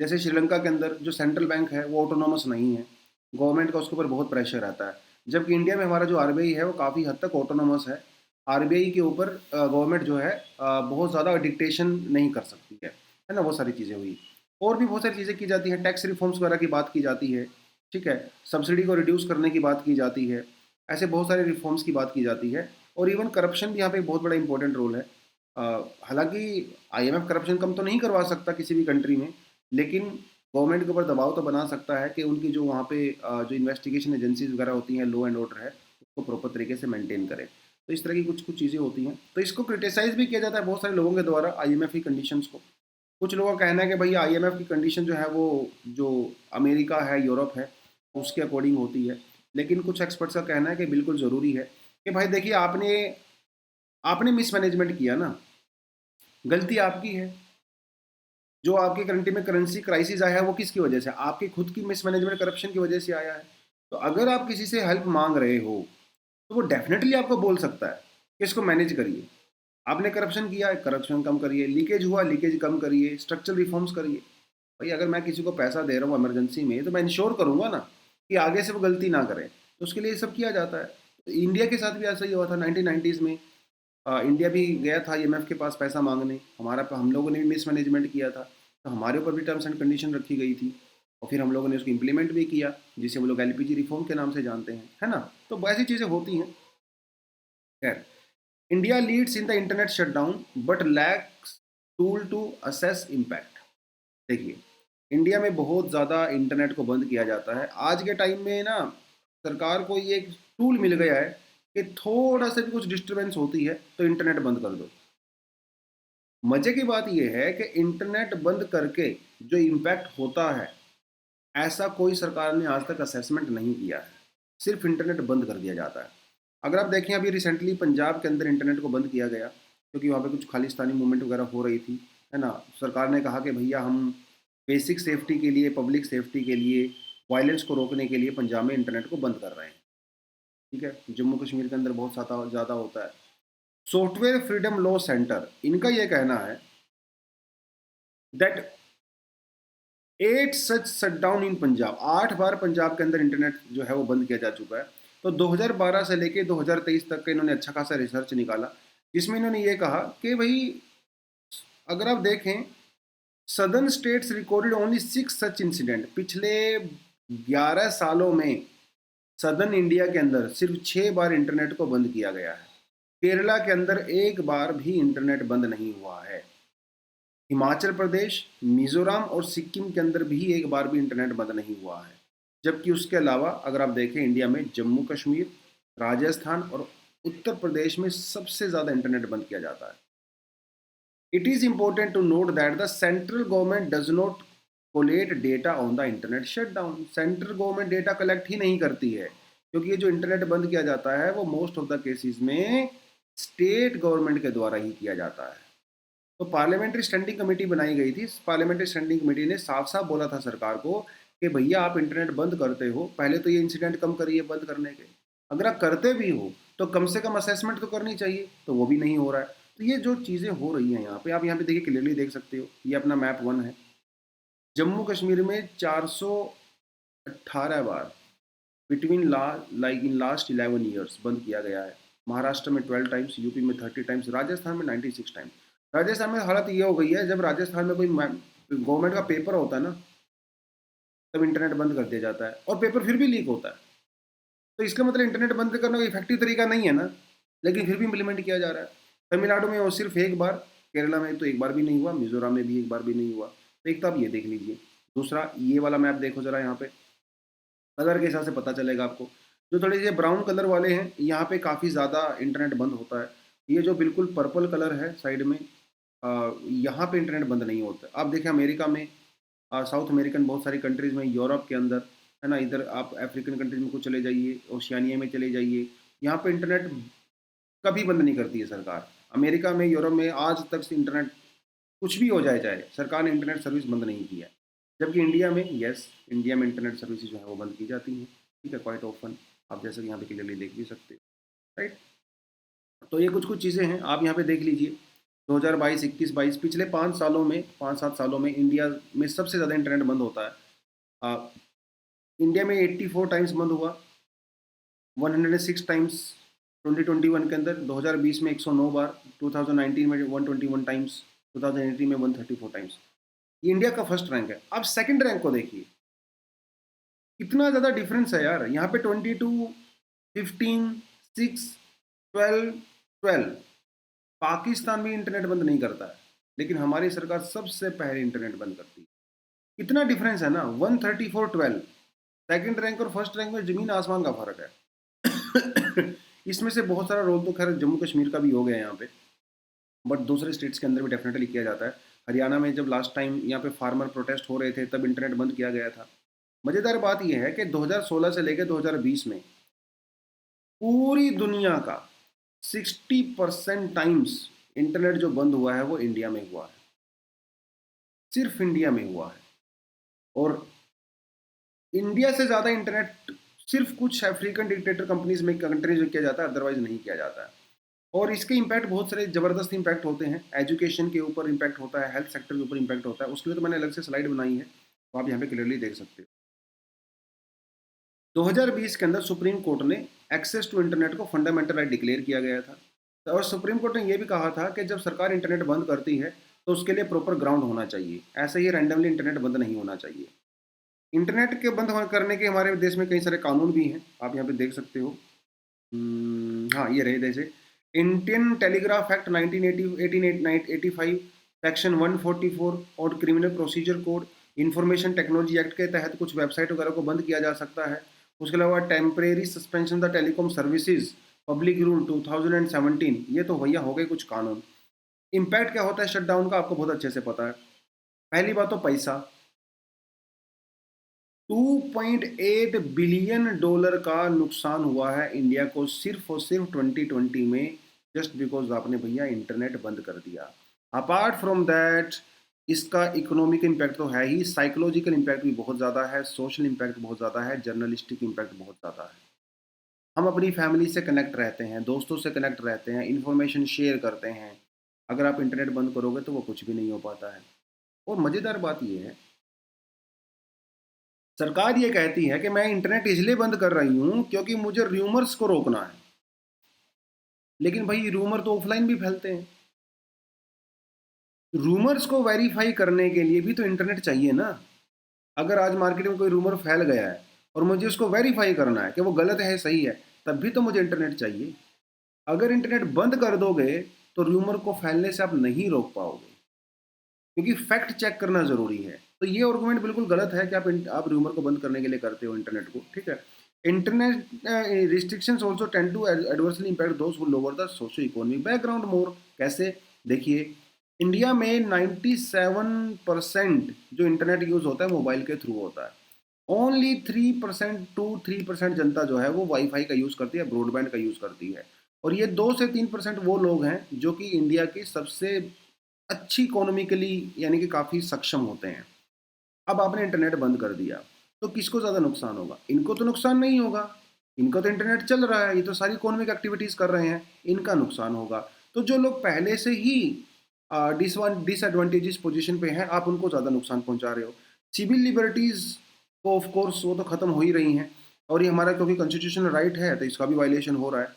S1: जैसे श्रीलंका के अंदर जो सेंट्रल बैंक है वो ऑटोनॉमस नहीं है, गवर्नमेंट का उसके ऊपर बहुत प्रेशर रहता है। जबकि इंडिया में हमारा जो आरबीआई है वो काफ़ी हद तक ऑटोनॉमस है। आरबीआई के ऊपर गवर्नमेंट जो है बहुत ज़्यादा डिक्टेशन नहीं कर सकती है ना? वो सारी चीज़ें हुई। और भी बहुत सारी चीज़ें की जाती हैं, टैक्स रिफॉर्म्स वगैरह की बात की जाती है, ठीक है? सब्सिडी को रिड्यूस करने की बात की जाती है। ऐसे बहुत सारे रिफॉर्म्स की बात की जाती है। और इवन करप्शन भी यहाँ पे एक बहुत बड़ा इंपॉर्टेंट रोल है। हालांकि आईएमएफ करप्शन कम तो नहीं करवा सकता किसी भी कंट्री में, लेकिन गवर्नमेंट के ऊपर दबाव तो बना सकता है कि उनकी जो वहाँ पे जो इन्वेस्टिगेशन एजेंसीज वगैरह होती हैं, लॉ एंड ऑर्डर है, उसको प्रॉपर तरीके से मेंटेन करें। तो इस तरह की कुछ कुछ चीज़ें होती हैं। तो इसको क्रिटिसाइज भी किया जाता है बहुत सारे लोगों के द्वारा, आईएमएफ की कंडीशंस को। कुछ लोगों का कहना है कि भैया आईएमएफ की कंडीशन जो है वो जो अमेरिका है, यूरोप है, उसके अकॉर्डिंग होती है। लेकिन कुछ एक्सपर्ट्स का कहना है कि बिल्कुल ज़रूरी है कि भाई देखिए, आपने आपने मिसमैनेजमेंट किया ना, गलती आपकी है। जो आपकी कंट्री में करेंसी क्राइसिस आया है वो किसकी वजह से? आपकी खुद की मिसमैनेजमेंट, करप्शन की वजह से आया है। तो अगर आप किसी से हेल्प मांग रहे हो तो वो डेफिनेटली आपको बोल सकता है कि इसको मैनेज करिए। आपने करप्शन किया है, करप्शन कम करिए, लीकेज हुआ, लीकेज कम करिए, स्ट्रक्चरल रिफॉर्म्स करिए। भाई अगर मैं किसी को पैसा दे रहा हूँ इमरजेंसी में, तो मैं इंश्योर करूंगा ना कि आगे से वो गलती ना करे। तो उसके लिए ये सब किया जाता है। तो इंडिया के साथ भी ऐसा ही हुआ था 1990s में। इंडिया भी गया था आईएमएफ के पास पैसा मांगने, हम लोगों ने भी मिसमैनेजमेंट किया था, तो हमारे ऊपर भी टर्म्स एंड कंडीशन रखी गई थी। और फिर हम लोगों ने उसको इम्प्लीमेंट भी किया, जिसे हम लोग एलपीजी रिफॉर्म के नाम से जानते हैं, है ना? तो ऐसी चीज़ें होती हैं। खैर, India leads in the internet shutdown but lacks tool to assess impact. देखिए, इंडिया में बहुत ज़्यादा इंटरनेट को बंद किया जाता है। आज के टाइम में ना सरकार को ये एक टूल मिल गया है कि थोड़ा सा भी कुछ डिस्टरबेंस होती है तो इंटरनेट बंद कर दो। मजे की बात यह है कि इंटरनेट बंद करके जो इम्पैक्ट होता है, ऐसा कोई सरकार ने आज तक असेसमेंट नहीं किया है। सिर्फ इंटरनेट बंद कर दिया जाता है। अगर आप देखें, अभी रिसेंटली पंजाब के अंदर इंटरनेट को बंद किया गया क्योंकि वहाँ पे कुछ खालिस्तानी मूवमेंट वगैरह हो रही थी, है ना? सरकार ने कहा कि भैया हम बेसिक सेफ्टी के लिए, पब्लिक सेफ्टी के लिए, वायलेंस को रोकने के लिए पंजाब में इंटरनेट को बंद कर रहे हैं, ठीक है? जम्मू कश्मीर के अंदर बहुत ज़्यादा होता है। सॉफ्टवेयर फ्रीडम लॉ सेंटर, इनका यह कहना है दैट 8 सच शटडाउन इन पंजाब, 8 बार पंजाब के अंदर इंटरनेट जो है वो बंद किया जा चुका है। तो 2012 से लेके 2023 तक का इन्होंने अच्छा खासा रिसर्च निकाला, जिसमें इन्होंने ये कहा कि भाई अगर आप देखें, सदर्न स्टेट्स रिकॉर्डेड ओनली 6 सच इंसिडेंट। पिछले 11 सालों में सदर्न इंडिया के अंदर सिर्फ 6 बार इंटरनेट को बंद किया गया है। केरला के अंदर एक बार भी इंटरनेट बंद नहीं हुआ है। हिमाचल प्रदेश, मिजोरम और सिक्किम के अंदर भी एक बार भी इंटरनेट बंद नहीं हुआ है। जबकि उसके अलावा अगर आप देखें, इंडिया में जम्मू कश्मीर, राजस्थान और उत्तर प्रदेश में सबसे ज़्यादा इंटरनेट बंद किया जाता है। It is important to note that the central government does not collect data on the internet shutdown. Central government data collect ही नहीं करती है, क्योंकि ये जो इंटरनेट बंद किया जाता है वो मोस्ट ऑफ द केसेस में स्टेट गवर्नमेंट के द्वारा ही किया जाता है। तो पार्लियामेंट्री स्टैंडिंग कमेटी बनाई गई थी। पार्लियामेंट्री स्टैंडिंग कमेटी ने साफ साफ बोला था सरकार को कि भैया आप इंटरनेट बंद करते हो, पहले तो ये इंसिडेंट कम करिए बंद करने के। अगर आप करते भी हो तो कम से कम असेसमेंट तो करनी चाहिए, तो वो भी नहीं हो रहा है। तो ये जो चीज़ें हो रही हैं यहाँ पे, आप यहाँ पे देखिए, क्लियरली देख सकते हो, ये अपना मैप 1 है। जम्मू कश्मीर में 418 बार between like in last 11 years बंद किया गया है। महाराष्ट्र में 12 टाइम्स, यूपी में 30 टाइम्स, राजस्थान में 96 टाइम्स। राजस्थान में हालत ये हो गई है, जब राजस्थान में कोई गवर्नमेंट का पेपर होता है ना, तब इंटरनेट बंद कर दिया जाता है और पेपर फिर भी लीक होता है। तो इसका मतलब इंटरनेट बंद करना कोई इफेक्टिव तरीका नहीं है ना, लेकिन फिर भी इम्प्लीमेंट किया जा रहा है। तमिलनाडु में वो सिर्फ एक बार, केरला में तो एक बार भी नहीं हुआ, मिजोरम में भी एक बार भी नहीं हुआ। तो एक तो आप ये देख लीजिए। दूसरा, ये वाला मैप देखो जरा, यहाँ पे कलर के हिसाब से पता चलेगा आपको। जो थोड़े से ब्राउन कलर वाले हैं, यहाँ पे काफ़ी ज़्यादा इंटरनेट बंद होता है। ये जो बिल्कुल पर्पल कलर है साइड में, यहाँ पे इंटरनेट बंद नहीं होता। आप देखें अमेरिका में, साउथ अमेरिकन बहुत सारी कंट्रीज़ में, यूरोप के अंदर, है ना, इधर आप अफ्रीकन कंट्रीज में कुछ चले जाइए, ओशियानिया में चले जाइए, यहाँ पे इंटरनेट कभी बंद नहीं करती है सरकार। अमेरिका में, यूरोप में आज तक से इंटरनेट कुछ भी हो जाए चाहे, सरकार ने इंटरनेट सर्विस बंद नहीं की है। जबकि इंडिया में, यस, इंडिया में इंटरनेट सर्विसेज जो है वो बंद की जाती हैं, ठीक है, क्वाइट ऑफन। आप जैसे कि यहाँ पे क्लियरली देख भी सकते हो, राइट। तो ये कुछ कुछ चीज़ें हैं, आप यहाँ पे देख लीजिए। 2022, 21, 22 पिछले 5 सालों में, 5-7 सालों में इंडिया में सबसे ज़्यादा इंटरनेट बंद होता है। इंडिया में 84 टाइम्स बंद हुआ, 106 टाइम्स 2021 के अंदर, 2020 में 109 बार, 2019 में 121 टाइम्स, 2018 में 134 टाइम्स। ये इंडिया का फर्स्ट रैंक है। अब सेकंड रैंक को देखिए, कितना ज़्यादा डिफरेंस है यार। यहाँ पे 22, 15, 6, 12, 12। पाकिस्तान भी इंटरनेट बंद नहीं करता है, लेकिन हमारी सरकार सबसे पहले इंटरनेट बंद करती है। कितना डिफरेंस है ना, 134, 12। सेकंड रैंक और फर्स्ट रैंक में जमीन आसमान का फर्क है। इसमें से बहुत सारा रोल तो खैर जम्मू कश्मीर का भी हो गया यहाँ पे, बट दूसरे स्टेट्स के अंदर भी डेफिनेटली किया जाता है। हरियाणा में जब लास्ट टाइम यहाँ पे फार्मर प्रोटेस्ट हो रहे थे तब इंटरनेट बंद किया गया था। मज़ेदार बात यह है कि 2016 से लेकर 2020 में पूरी दुनिया का 60% टाइम्स इंटरनेट जो बंद हुआ है वो इंडिया में हुआ है, सिर्फ इंडिया में हुआ है। और इंडिया से ज़्यादा इंटरनेट सिर्फ कुछ अफ्रीकन डिक्टेटर कंपनीज में, कंट्रीज में किया जाता है, अदरवाइज नहीं किया जाता है। और इसके इम्पैक्ट बहुत सारे ज़बरदस्त इम्पैक्ट होते हैं। एजुकेशन के ऊपर इम्पैक्ट होता है, हेल्थ सेक्टर के ऊपर इम्पैक्ट होता है। उसके लिए तो मैंने अलग से स्लाइड बनाई है, तो आप यहाँ पे क्लियरली देख सकते हो। 2020 के अंदर सुप्रीम कोर्ट ने एक्सेस टू इंटरनेट को फंडामेंटल राइट डिक्लेयर किया गया था। और सुप्रीम कोर्ट ने यह भी कहा था कि जब सरकार इंटरनेट बंद करती है तो उसके लिए प्रॉपर ग्राउंड होना चाहिए, ऐसे ही रैंडमली इंटरनेट बंद नहीं होना चाहिए। इंटरनेट के बंद करने के हमारे देश में कई सारे कानून भी हैं, आप यहाँ पे देख सकते हो। हाँ, ये रहे, जैसे इंडियन टेलीग्राफ एक्ट 1985, सेक्शन 144 और criminal procedure code, information technology act के तहत कुछ वेबसाइट वगैरह को बंद किया जा सकता है। उसके अलावा temporary suspension the telecom services public rule 2017, ये तो भैया हो गए कुछ कानून। इम्पैक्ट क्या होता है शटडाउन का, आपको बहुत अच्छे से पता है। पहली बात तो पैसा, $2.8 बिलियन का नुकसान हुआ है इंडिया को सिर्फ और सिर्फ 2020 में, जस्ट बिकॉज आपने भैया इंटरनेट बंद कर दिया। अपार्ट फ्रॉम दैट इसका इकोनॉमिक इम्पैक्ट तो है ही, साइकोलॉजिकल इम्पैक्ट भी बहुत ज़्यादा है, सोशल इम्पैक्ट बहुत ज़्यादा है, जर्नलिस्टिक इम्पैक्ट बहुत ज़्यादा है। हम अपनी फैमिली से कनेक्ट रहते हैं, दोस्तों से कनेक्ट रहते हैं, इन्फॉर्मेशन शेयर करते हैं। अगर आप इंटरनेट बंद करोगे तो वो कुछ भी नहीं हो पाता है। और मज़ेदार बात ये है, सरकार ये कहती है कि मैं इंटरनेट इसलिए बंद कर रही हूँ क्योंकि मुझे रूमर्स को रोकना है। लेकिन भाई रूमर तो ऑफलाइन भी फैलते हैं। रूमर्स को वेरीफाई करने के लिए भी तो इंटरनेट चाहिए ना। अगर आज मार्केट में कोई रूमर फैल गया है और मुझे उसको वेरीफाई करना है कि वो गलत है सही है, तब भी तो मुझे इंटरनेट चाहिए। अगर इंटरनेट बंद कर दोगे तो रूमर को फैलने से आप नहीं रोक पाओगे, क्योंकि फैक्ट चेक करना ज़रूरी है। तो ये आर्गुमेंट बिल्कुल गलत है कि आप रूमर को बंद करने के लिए करते हो इंटरनेट को, ठीक है। Internet restrictions also tend to adversely impact those who lower the socio economic background more. कैसे, देखिए, इंडिया में 97% जो इंटरनेट यूज़ होता है मोबाइल के थ्रू होता है। ओनली 3% जनता जो है वो वाईफाई का यूज़ करती है, ब्रॉडबैंड का यूज़ करती है। और ये 2 से 3% वो लोग हैं जो कि इंडिया की सबसे अच्छी इकोनॉमिकली यानी कि काफ़ी सक्षम होते हैं। अब आपने इंटरनेट बंद कर दिया तो किसको ज़्यादा नुकसान होगा? इनको तो नुकसान नहीं होगा, इनका तो इंटरनेट चल रहा है, ये तो सारी इकोनॉमिक एक्टिविटीज़ कर रहे हैं, इनका नुकसान होगा। तो जो लोग पहले से ही डिसएडवांटेजेस पोजीशन पे हैं, आप उनको ज़्यादा नुकसान पहुंचा रहे हो। सिविल लिबर्टीज़ को ऑफ कोर्स वो तो ख़त्म हो ही रही हैं, और ये हमारा क्योंकि कॉन्स्टिट्यूशनल राइट है तो इसका भी वायलेशन हो रहा है।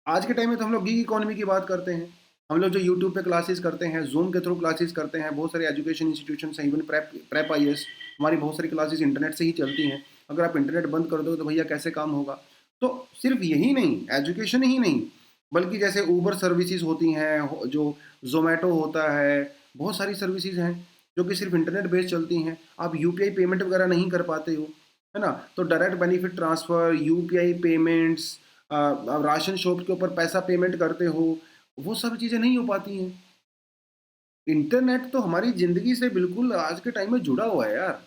S1: आज के टाइम में तो हम लोग गिग इकोनॉमी की बात करते हैं। हम लोग जो यूट्यूब पे क्लासेस करते हैं, जूम के थ्रू क्लासेस करते हैं, बहुत सारे एजुकेशन इंस्टीट्यूशन हैं, इवन प्रेप आईएएस, हमारी बहुत सारी क्लासेस इंटरनेट से ही चलती हैं। अगर आप इंटरनेट बंद कर दो तो भैया कैसे काम होगा? तो सिर्फ यही नहीं, एजुकेशन ही नहीं, बल्कि जैसे ऊबर सर्विसेज होती हैं, जो जोमेटो होता है, बहुत सारी सर्विसेज हैं जो कि सिर्फ इंटरनेट बेस्ड चलती हैं। आप यूपीआई पेमेंट वगैरह नहीं कर पाते हो, है ना, तो direct benefit transfer, UPI payments, आप राशन शॉप के ऊपर पैसा पेमेंट करते हो, वो सब चीज़ें नहीं हो पाती हैं। इंटरनेट तो हमारी ज़िंदगी से बिल्कुल आज के टाइम में जुड़ा हुआ है यार,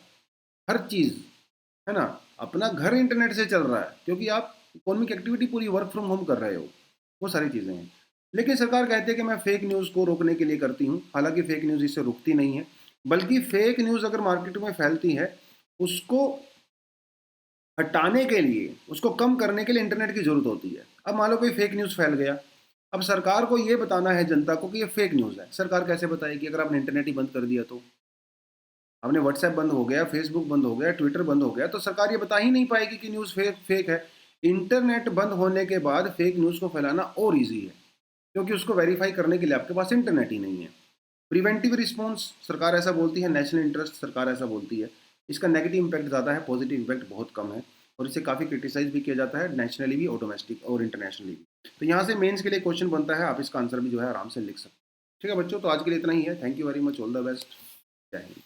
S1: हर चीज़, है ना। अपना घर इंटरनेट से चल रहा है, क्योंकि आप इकोनॉमिक एक्टिविटी पूरी वर्क फ्रॉम होम कर रहे हो, वो सारी चीज़ें हैं। लेकिन सरकार कहती है कि मैं फेक न्यूज़ को रोकने के लिए करती हूँ, हालांकि फेक न्यूज़ इससे रुकती नहीं है, बल्कि फेक न्यूज़ अगर मार्केट में फैलती है, उसको हटाने के लिए, उसको कम करने के लिए इंटरनेट की ज़रूरत होती है। अब मान लो कोई फेक न्यूज़ फैल गया, अब सरकार को ये बताना है जनता को कि ये फेक न्यूज़ है। सरकार कैसे बताएगी अगर आपने इंटरनेट ही बंद कर दिया तो? आपने व्हाट्सएप बंद हो गया, फेसबुक बंद हो गया, ट्विटर बंद हो गया, तो सरकार ये बता ही नहीं पाएगी कि न्यूज़ फेक है। इंटरनेट बंद होने के बाद फेक न्यूज़ को फैलाना और ईजी है, क्योंकि उसको वेरीफाई करने के लिए आपके पास इंटरनेट ही नहीं है। प्रिवेंटिव रिस्पॉन्स सरकार ऐसा बोलती है, नेशनल इंटरेस्ट सरकार ऐसा बोलती है। इसका नेगेटिव इम्पैक्ट ज़्यादा है, पॉजिटिव इम्पैक्ट बहुत कम है, और इसे काफ़ी क्रिटिसाइज भी किया जाता है, नेशनली भी और डोमेस्टिक और इंटरनेशनली भी। तो यहाँ से मेंस के लिए क्वेश्चन बनता है, आप इसका आंसर भी जो है आराम से लिख सकते हैं। ठीक है बच्चों, तो आज के लिए इतना ही है। Thank you very much, all the best, जय हिंद।